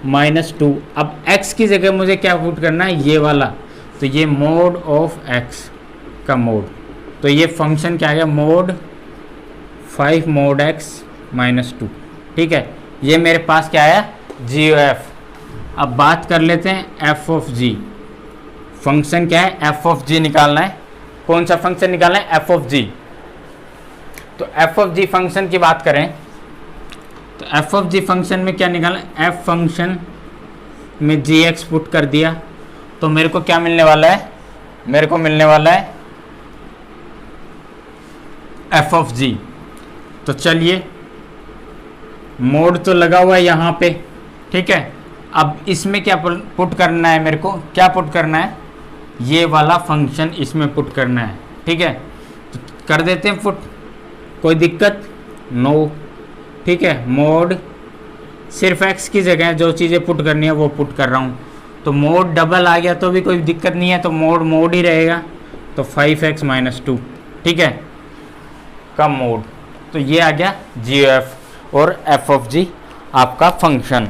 माइनस 2। अब x की जगह मुझे क्या पुट करना है, ये वाला, तो ये मोड ऑफ x का मोड, तो ये फंक्शन क्या आ गया, मोड 5 मोड x माइनस 2, ठीक है। ये मेरे पास क्या आया, जी एफ। अब बात कर लेते हैं एफ ऑफ जी। फंक्शन क्या है, एफ ऑफ जी निकालना है। कौन सा फंक्शन निकालना है, एफ ऑफ जी। तो एफ ऑफ जी फंक्शन की बात करें तो एफ ऑफ जी फंक्शन में क्या निकालना है, एफ फंक्शन में जी एक्स पुट कर दिया, तो मेरे को क्या मिलने वाला है, मेरे को मिलने वाला है एफ ऑफ जी। तो चलिए, मोड तो लगा हुआ है यहाँ पे, ठीक है। अब इसमें क्या पुट करना है, मेरे को क्या पुट करना है, ये वाला फंक्शन इसमें पुट करना है, ठीक है। तो कर देते हैं पुट, कोई दिक्कत नो, ठीक है। मोड सिर्फ x की जगह जो चीज़ें पुट करनी है वो पुट कर रहा हूँ, तो मोड डबल आ गया तो भी कोई दिक्कत नहीं है, तो मोड मोड ही रहेगा, तो 5x माइनस 2, ठीक है, का मोड। तो ये आ गया जी एफ और एफ ऑफ जी आपका फंक्शन।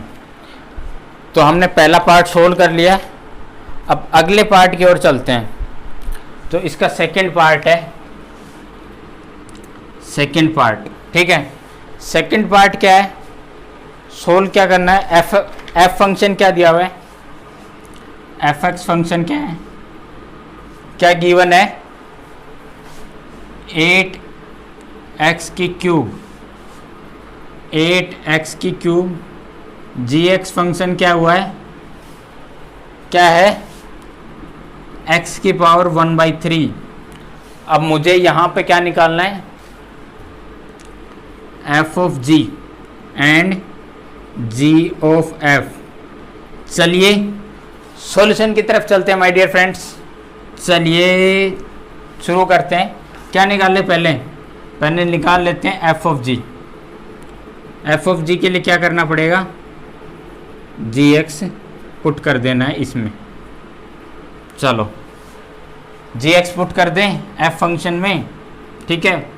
तो हमने पहला पार्ट सोल्व कर लिया, अब अगले पार्ट की ओर चलते हैं। तो इसका सेकंड पार्ट है, सेकंड पार्ट, ठीक है। सेकंड पार्ट क्या है, सोल्व क्या करना है, एफ फंक्शन क्या दिया हुआ है, एफ एक्स फंक्शन क्या है, क्या गिवन है, 8x की क्यूब, 8x की क्यूब, जी एक्स फंक्शन क्या हुआ है, क्या है, x की पावर 1/3। अब मुझे यहाँ पे क्या निकालना है, f of g and g of f. चलिए सॉल्यूशन की तरफ चलते हैं माय डियर फ्रेंड्स, चलिए शुरू करते हैं। क्या निकाल ले, पहले निकाल लेते हैं f of g. F of g के लिए क्या करना पड़ेगा, जी एक्स पुट कर देना है इसमें। चलो जी एक्स पुट कर दें एफ फंक्शन में, ठीक है।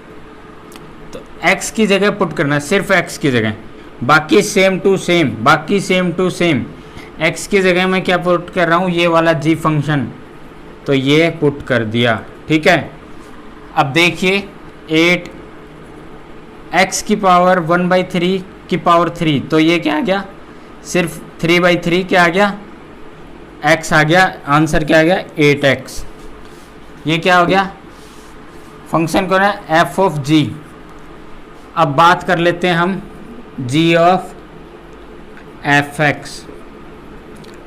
तो x की जगह पुट करना है, सिर्फ x की जगह, बाकी सेम टू सेम, बाकी सेम टू सेम। x की जगह मैं क्या पुट कर रहा हूँ, ये वाला g फंक्शन, तो ये पुट कर दिया, ठीक है। अब देखिए 8x की पावर 1/3 की पावर 3, तो ये क्या आ गया, सिर्फ 3/3 क्या आ गया, x आ गया, आंसर क्या आ गया 8x। ये क्या हो गया, फंक्शन को ना एफ ऑफ जी। अब बात कर लेते हैं हम g ऑफ एफ एक्स,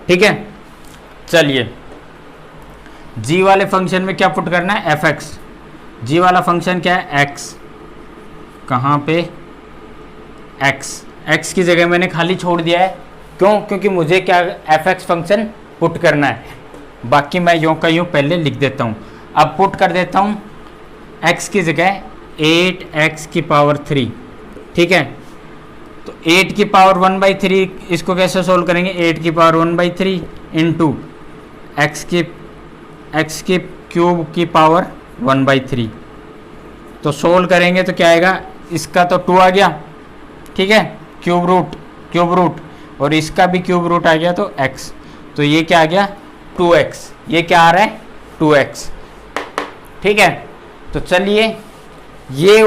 ठीक है। चलिए g वाले फंक्शन में क्या पुट करना है, एफ एक्स। जी वाला फंक्शन क्या है, x, कहाँ पे, x की जगह मैंने खाली छोड़ दिया है, क्यों, क्योंकि मुझे क्या एफ एक्स फंक्शन पुट करना है, बाकी मैं यूँ का यूँ पहले लिख देता हूँ। अब पुट कर देता हूँ x की जगह 8x की पावर 3, ठीक है। तो 8 की पावर 1/3, इसको कैसे सोल्व करेंगे, 8 की पावर 1/3 इंटू x की क्यूब की पावर 1/3, तो सोल्व करेंगे तो क्या आएगा, इसका तो 2 आ गया, ठीक है, क्यूब रूट, और इसका भी क्यूब रूट आ गया तो x, तो ये क्या आ गया 2x, ये क्या आ रहा है 2x, ठीक है। तो चलिए ये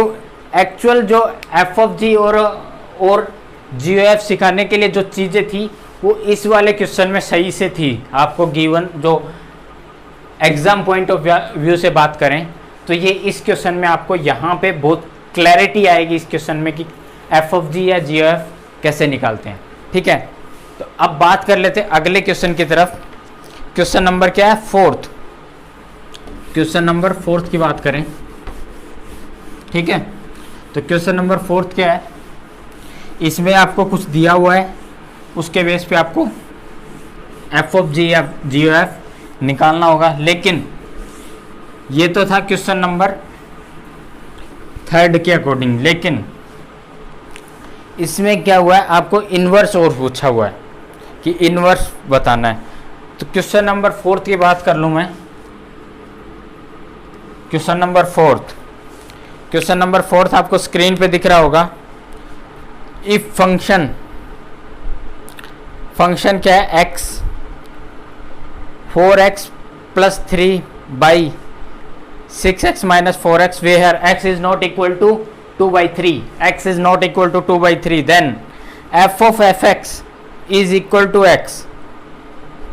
एक्चुअल जो एफ ऑफ जी और जी एफ सिखाने के लिए जो चीज़ें थी वो इस वाले क्वेश्चन में सही से थी। आपको गिवन जो एग्जाम पॉइंट ऑफ व्यू से बात करें तो ये इस क्वेश्चन में आपको यहाँ पे बहुत क्लैरिटी आएगी इस क्वेश्चन में कि एफ ऑफ जी या जी एफ कैसे निकालते हैं, ठीक है। तो अब बात कर लेते हैं अगले क्वेश्चन की तरफ। क्वेश्चन नंबर क्या है, फोर्थ। क्वेश्चन नंबर फोर्थ की बात करें, ठीक है। तो क्वेश्चन नंबर फोर्थ क्या है, इसमें आपको कुछ दिया हुआ है, उसके बेस पे आपको एफ ऑफ जी एफ निकालना होगा। लेकिन ये तो था क्वेश्चन नंबर 3 के अकॉर्डिंग, लेकिन इसमें क्या हुआ है, आपको इन्वर्स और पूछा हुआ है कि इन्वर्स बताना है। तो क्वेश्चन नंबर 4 की बात कर लूँ मैं। क्वेश्चन नंबर 4 आपको स्क्रीन पे दिख रहा होगा। इफ फंक्शन क्या है, x 4x plus 3 by 6x minus 4x, where x is not equal to 2/3, x is not equal to 2/3, then f of fx is equal to x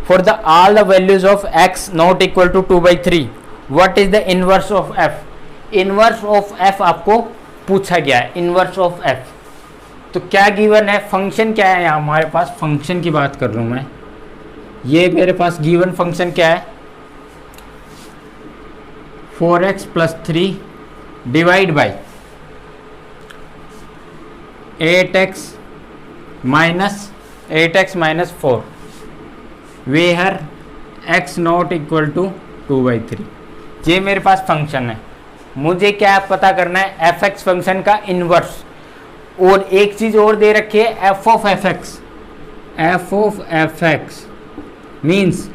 for the all the values of x not equal to 2/3. what is the inverse of f? inverse of f आपको पूछा गया है, inverse of f। तो क्या given है, function क्या है, यहाँ हमारे पास फंक्शन की बात कर रहा हूँ मैं। ये मेरे पास गिवन फंक्शन क्या है, 4x plus 3 divide by 8x minus 4, where x not equal to 2/3। ये मेरे पास फंक्शन है, मुझे क्या पता करना है, fx फंक्शन का इन्वर्स। और एक चीज और दे रखी है, f of fx means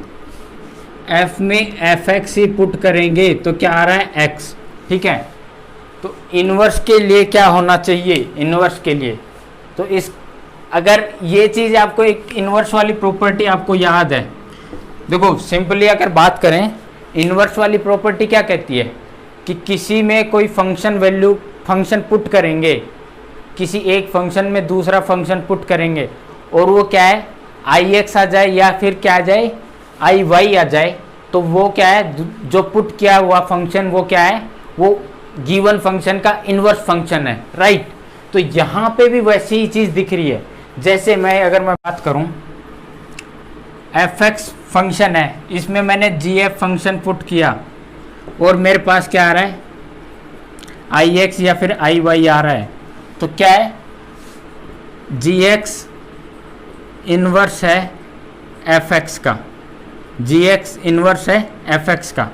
f में fx ही पुट करेंगे तो क्या आ रहा है, x। ठीक है, तो इन्वर्स के लिए क्या होना चाहिए, इन्वर्स के लिए तो इस, अगर ये चीज़ आपको एक इन्वर्स वाली प्रॉपर्टी आपको याद है, देखो सिंपली अगर बात करें, इन्वर्स वाली प्रॉपर्टी क्या कहती है कि किसी में कोई फंक्शन पुट करेंगे, किसी एक फंक्शन में दूसरा फंक्शन पुट करेंगे और वो क्या है, ix आ जाए या फिर क्या आ जाए, iy आ जाए, तो वो क्या है, जो पुट किया हुआ फंक्शन वो क्या है, वो गिवन फंक्शन का इन्वर्स फंक्शन है, राइट। तो यहाँ पे भी वैसी ही चीज़ दिख रही है। जैसे अगर मैं बात करूँ, fx फंक्शन है, इसमें मैंने gf फंक्शन पुट किया और मेरे पास क्या आ रहा है, ix या फिर iy आ रहा है, तो क्या है, gx इन्वर्स है fx का, gx इन्वर्स है fx का।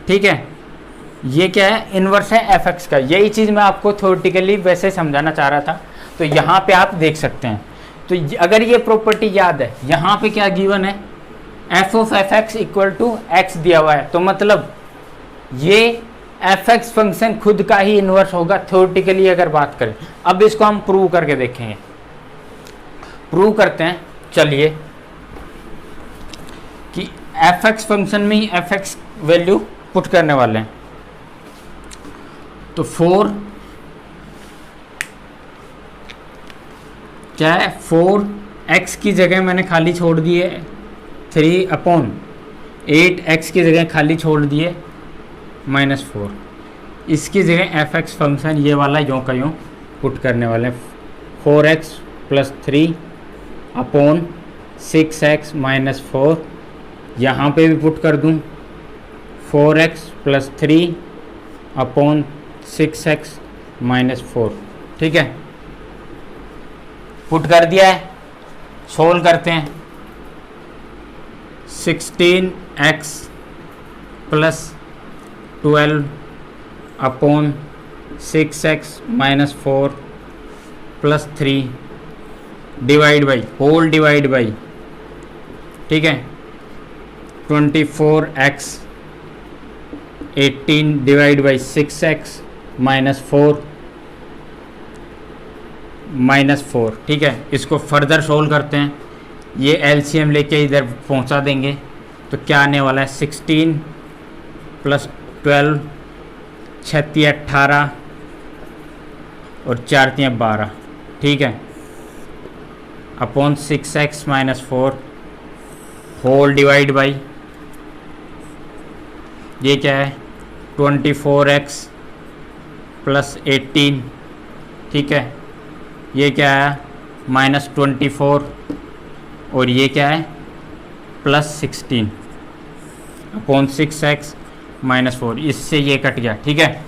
ठीक है, ये क्या है, इन्वर्स है fx का। यही चीज़ मैं आपको थ्योरेटिकली वैसे समझाना चाह रहा था, तो यहाँ पे आप देख सकते हैं। तो अगर ये प्रॉपर्टी याद है, यहाँ पे क्या गिवन है, f of fx equal to x दिया हुआ है, तो मतलब ये fx फंक्शन खुद का ही इन्वर्स होगा थ्योरेटिकली अगर बात करें। अब इसको हम प्रूव करके देखेंगे, प्रूव करते हैं। चलिए कि fx फंक्शन में ही fx वैल्यू पुट करने वाले हैं, तो 4 क्या है, 4x की जगह मैंने खाली छोड़ दिए 3/8x की जगह खाली छोड़ दिए -4, इसकी जगह fx फंक्शन ये वाला यूँ का यूँ पुट करने वाले हैं, 4x प्लस 3/6x माइनस 4, यहाँ पे भी पुट कर दूँ 4x प्लस 3/6x माइनस 4। ठीक है, पुट कर दिया है, सोल्व करते हैं। 16x plus 12/6x minus 4 plus 3 divide by whole divide by, ठीक है, 24x 18 divide by 6x minus 4 ठीक है। इसको फर्दर सोल्व करते हैं, ये एलसीएम लेके इधर पहुंचा देंगे, तो क्या आने वाला है, 16 प्लस 12 6 18 और 4 12, ठीक है, upon 6x minus 4 whole divide by, ये क्या है, 24x प्लस 18, ठीक है, ये क्या है -24 और ये क्या है प्लस 16 अपॉन 6x माइनस 4, इससे ये कट गया। ठीक है,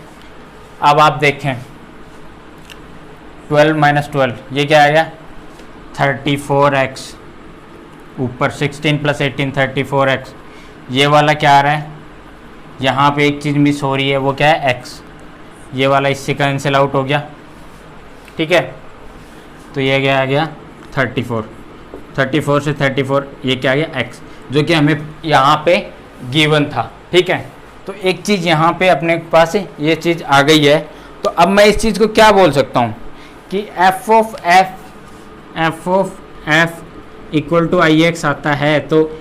अब आप देखें 12 माइनस 12 ये क्या आ गया 34x ऊपर 16 + 18 34x। ये वाला क्या आ रहा है, यहाँ पे एक चीज़ मिस हो रही है, वो क्या है, x। ये वाला इससे कैंसिल आउट हो गया, ठीक है। तो ये क्या आ गया 34, 34 से 34 ये क्या आ गया x, जो कि हमें यहाँ पे गिवन था, ठीक है। तो एक चीज़ यहाँ पे अपने पास ये चीज़ आ गई है। तो अब मैं इस चीज़ को क्या बोल सकता हूँ कि f of f equal to IX आता है। तो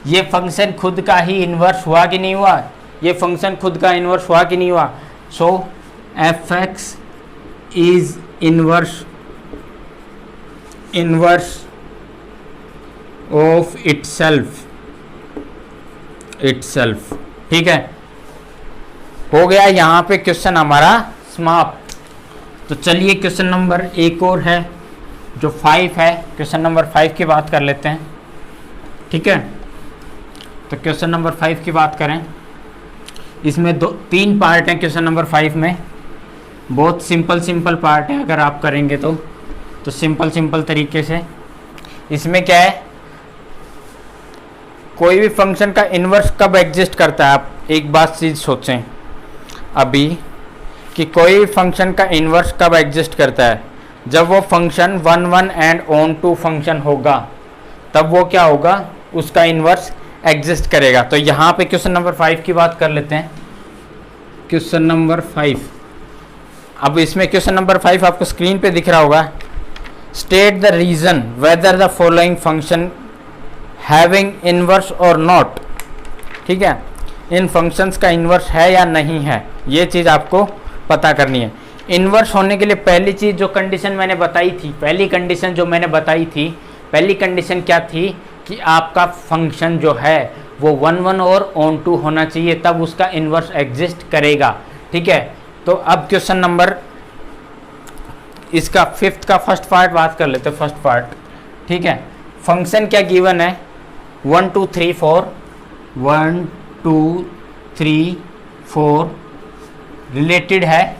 ये फंक्शन खुद का ही इन्वर्स हुआ कि नहीं हुआ, ये फंक्शन खुद का इन्वर्स हुआ कि नहीं हुआ। सो fx is inverse of itself, ठीक है। हो गया यहाँ पे क्वेश्चन हमारा समाप्त। तो चलिए क्वेश्चन नंबर एक और है जो 5 है, क्वेश्चन नंबर 5 की बात कर लेते हैं, ठीक है। तो क्वेश्चन नंबर 5 की बात करें, इसमें 3 पार्ट हैं क्वेश्चन नंबर 5 में। बहुत सिंपल पार्ट है, अगर आप करेंगे तो सिंपल तरीके से। इसमें क्या है, कोई भी फंक्शन का इन्वर्स कब एग्जिस्ट करता है। आप एक बात चीज़ सोचें अभी कि कोई भी फंक्शन का इन्वर्स कब एग्जिस्ट करता है, जब वो function 1 1 and onto function होगा, तब वो क्या होगा, उसका इन्वर्स एग्जिस्ट करेगा। तो यहाँ पे क्वेश्चन नंबर 5 की बात कर लेते हैं। क्वेश्चन नंबर 5, अब इसमें क्वेश्चन नंबर 5 आपको स्क्रीन पे दिख रहा होगा। State the reason whether the following function having inverse और नॉट, ठीक है। इन फंक्शंस का इन्वर्स है या नहीं है, ये चीज़ आपको पता करनी है। इन्वर्स होने के लिए पहली चीज़ जो कंडीशन मैंने बताई थी, पहली कंडीशन क्या थी कि आपका फंक्शन जो है वो 1 1 और ऑन टू होना चाहिए, तब उसका इन्वर्स एग्जिस्ट करेगा, ठीक है। तो अब क्वेश्चन नंबर इसका 5th का फर्स्ट पार्ट बात कर लेते हैं, फर्स्ट पार्ट, ठीक है। फंक्शन क्या गिवन है, 1 2 3 4 1 2 3 4 रिलेटेड है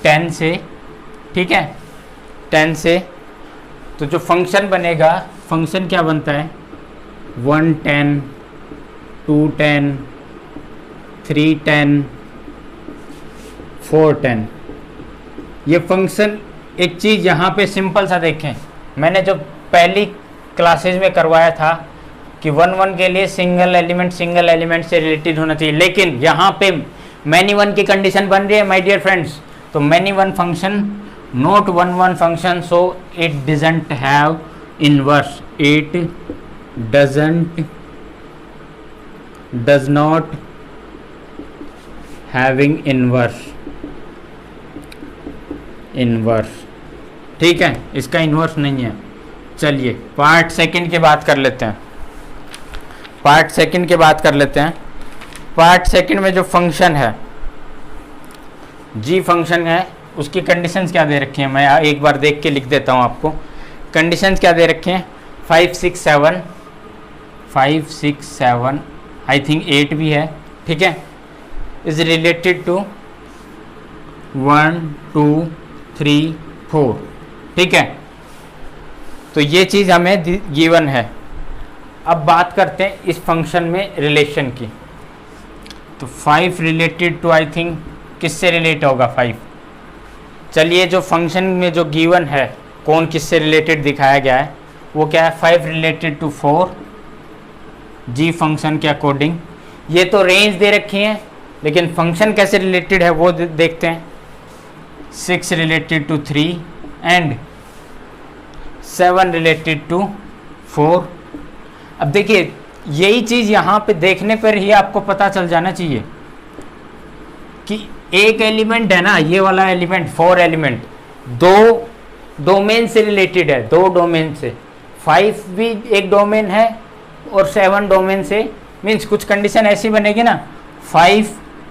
10 से, ठीक है, 10 से। तो जो फंक्शन बनेगा, फंक्शन क्या बनता है, 1 10 2 10 3 10 4 10। ये फंक्शन, एक चीज़ यहाँ पे सिंपल सा देखें, मैंने जो पहली क्लासेज में करवाया था कि 1 1 के लिए सिंगल एलिमेंट से रिलेटेड होना चाहिए, लेकिन यहाँ पे मैनी वन की कंडीशन बन रही है माय डियर फ्रेंड्स। तो many one function not 1 1 function, so it doesn't have inverse, it does not having inverse, ठीक है, इसका इन्वर्स नहीं है। चलिए पार्ट सेकंड की बात कर लेते हैं। पार्ट सेकंड में जो फंक्शन है, जी फंक्शन है, उसकी कंडीशंस क्या दे रखी हैं, मैं एक बार देख के लिख देता हूँ आपको। कंडीशंस क्या दे रखे हैं, 5 6 7 आई थिंक 8 भी है, ठीक है, इज रिलेटेड टू 1 2 3 4, ठीक है। तो ये चीज़ हमें गिवन है। अब बात करते हैं इस फंक्शन में रिलेशन की। तो 5 रिलेटेड टू, आई थिंक किससे रिलेट होगा 5। चलिए जो फंक्शन में जो गिवन है, कौन किससे रिलेटेड दिखाया गया है, वो क्या है, 5 रिलेटेड टू 4 जी फंक्शन के अकॉर्डिंग। ये तो रेंज दे रखी है, लेकिन फंक्शन कैसे रिलेटेड है वो देखते हैं। 6 related to 3 and 7 related to 4। अब देखिए यही चीज़ यहाँ पे देखने पर ही आपको पता चल जाना चाहिए कि एक एलिमेंट है ना, ये वाला एलिमेंट 4 एलिमेंट 2 डोमेन से रिलेटेड है, 2 डोमेन से। 5 भी एक डोमेन है और 7 डोमेन से, मीन्स कुछ कंडीशन ऐसी बनेगी ना, 5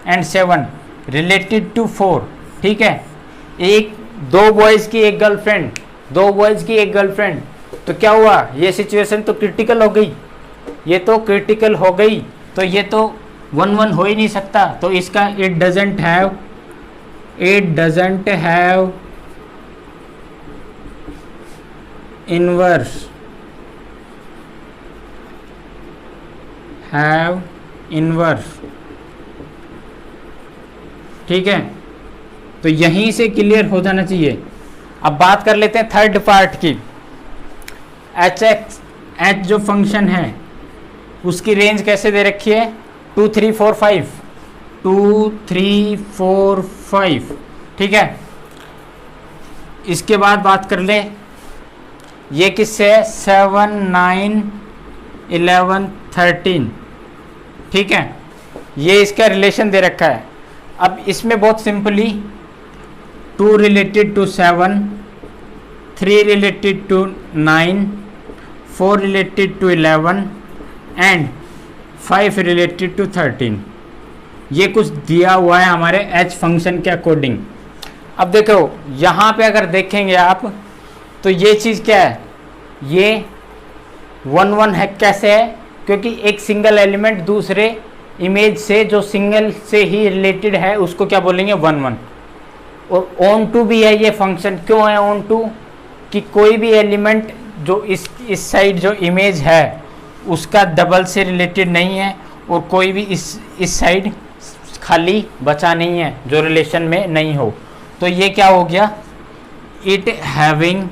एंड 7 रिलेटेड टू 4, ठीक है। दो बॉयज़ की एक गर्लफ्रेंड, तो क्या हुआ, ये सिचुएशन तो क्रिटिकल हो गई, तो ये तो 1 1 हो ही नहीं सकता। तो इसका it doesn't have inverse have inverse. ठीक है, तो यहीं से क्लियर हो जाना चाहिए। अब बात कर लेते हैं थर्ड पार्ट की। एच जो फंक्शन है उसकी रेंज कैसे दे रखी है, 2 3 4 5, 2 3 4 5। ठीक है, इसके बाद बात कर ले ये किससे है, 7 9 11 13। ठीक है, ये इसका रिलेशन दे रखा है। अब इसमें बहुत simply 2 related to 7, 3 related to 9, 4 related to 11 and 5 related to 13। ये कुछ दिया हुआ है हमारे एच फंक्शन के अकॉर्डिंग। अब देखो यहाँ पे अगर देखेंगे आप तो ये चीज़ क्या है, ये 1 1 है। कैसे है, क्योंकि एक सिंगल एलिमेंट दूसरे इमेज से जो सिंगल से ही रिलेटेड है उसको क्या बोलेंगे, 1 1। और ऑन टू भी है ये फंक्शन। क्यों है ऑन टू, कि कोई भी एलिमेंट जो इस साइड जो इमेज है उसका डबल से रिलेटेड नहीं है, और कोई भी इस साइड खाली बचा नहीं है जो रिलेशन में नहीं हो। तो ये क्या हो गया, इट हैविंग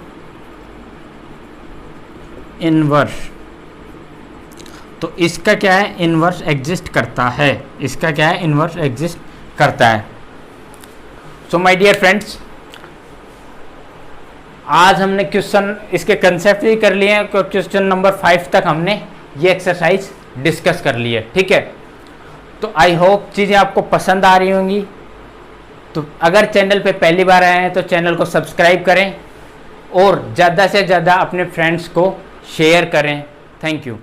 इनवर्स। तो इसका क्या है, इनवर्स एग्जिस्ट करता है। इसका क्या है, इनवर्स एग्जिस्ट करता है। सो माय डियर फ्रेंड्स, आज हमने क्वेश्चन इसके कंसेप्ट भी कर लिए हैं। क्वेश्चन नंबर 5 तक हमने ये एक्सरसाइज डिस्कस कर ली है। ठीक है, तो आई होप चीज़ें आपको पसंद आ रही होंगी। तो अगर चैनल पे पहली बार आए हैं तो चैनल को सब्सक्राइब करें और ज़्यादा से ज़्यादा अपने फ्रेंड्स को शेयर करें। Thank you.